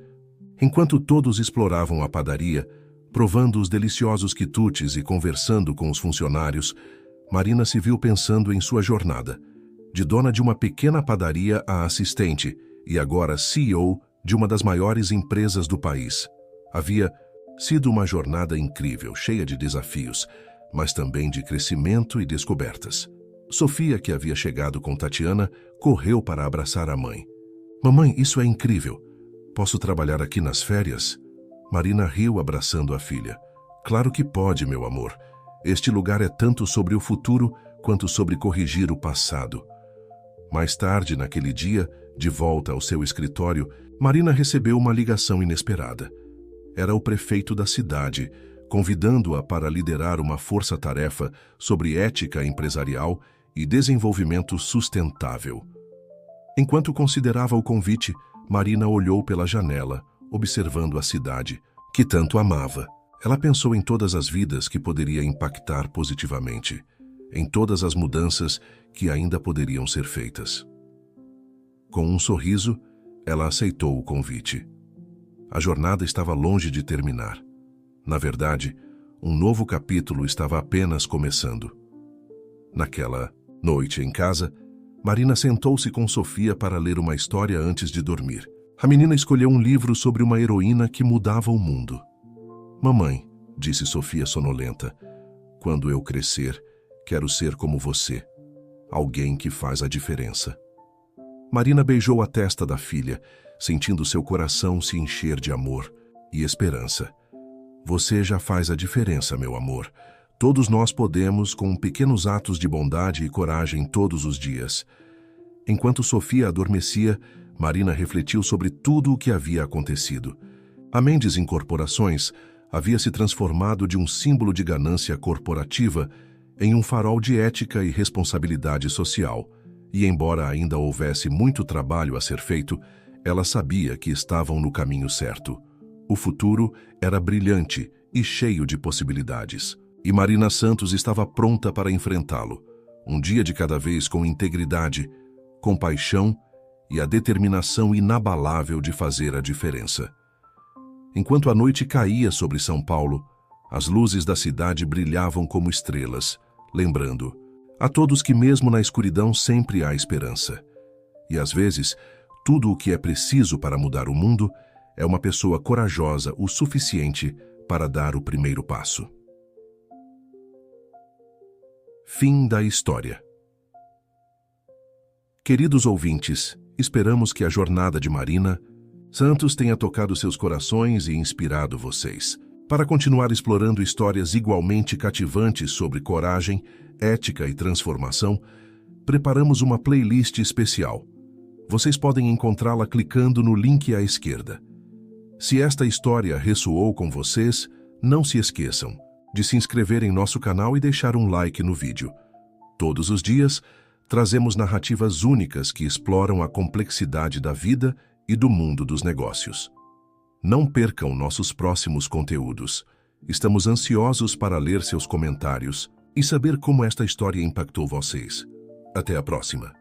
Enquanto todos exploravam a padaria, provando os deliciosos quitutes e conversando com os funcionários, Marina se viu pensando em sua jornada, de dona de uma pequena padaria a assistente e agora CEO de uma das maiores empresas do país. Havia sido uma jornada incrível, cheia de desafios, mas também de crescimento e descobertas. Sofia, que havia chegado com Tatiana, correu para abraçar a mãe. Mamãe, isso é incrível. Posso trabalhar aqui nas férias? Marina riu abraçando a filha. Claro que pode, meu amor. Este lugar é tanto sobre o futuro quanto sobre corrigir o passado. Mais tarde, naquele dia, de volta ao seu escritório, Marina recebeu uma ligação inesperada. Era o prefeito da cidade, convidando-a para liderar uma força-tarefa sobre ética empresarial e desenvolvimento sustentável. Enquanto considerava o convite, Marina olhou pela janela, observando a cidade, que tanto amava. Ela pensou em todas as vidas que poderia impactar positivamente, em todas as mudanças que ainda poderiam ser feitas. Com um sorriso, ela aceitou o convite. A jornada estava longe de terminar. Na verdade, um novo capítulo estava apenas começando. Naquela noite em casa, Marina sentou-se com Sofia para ler uma história antes de dormir. A menina escolheu um livro sobre uma heroína que mudava o mundo. Mamãe, disse Sofia sonolenta, quando eu crescer, quero ser como você, alguém que faz a diferença. Marina beijou a testa da filha, sentindo seu coração se encher de amor e esperança. Você já faz a diferença, meu amor. Todos nós podemos, com pequenos atos de bondade e coragem todos os dias. Enquanto Sofia adormecia, Marina refletiu sobre tudo o que havia acontecido. A Mendes Incorporações havia se transformado de um símbolo de ganância corporativa em um farol de ética e responsabilidade social. E embora ainda houvesse muito trabalho a ser feito, ela sabia que estavam no caminho certo. O futuro era brilhante e cheio de possibilidades. E Marina Santos estava pronta para enfrentá-lo, um dia de cada vez com integridade, compaixão e a determinação inabalável de fazer a diferença. Enquanto a noite caía sobre São Paulo, as luzes da cidade brilhavam como estrelas, lembrando a todos que mesmo na escuridão sempre há esperança. E às vezes, tudo o que é preciso para mudar o mundo é uma pessoa corajosa o suficiente para dar o primeiro passo. Fim da história. Queridos ouvintes, esperamos que a jornada de Marina Santos tenha tocado seus corações e inspirado vocês. Para continuar explorando histórias igualmente cativantes sobre coragem, ética e transformação, preparamos uma playlist especial. Vocês podem encontrá-la clicando no link à esquerda. Se esta história ressoou com vocês, não se esqueçam de se inscrever em nosso canal e deixar um like no vídeo. Todos os dias, trazemos narrativas únicas que exploram a complexidade da vida e do mundo dos negócios. Não percam nossos próximos conteúdos. Estamos ansiosos para ler seus comentários e saber como esta história impactou vocês. Até a próxima!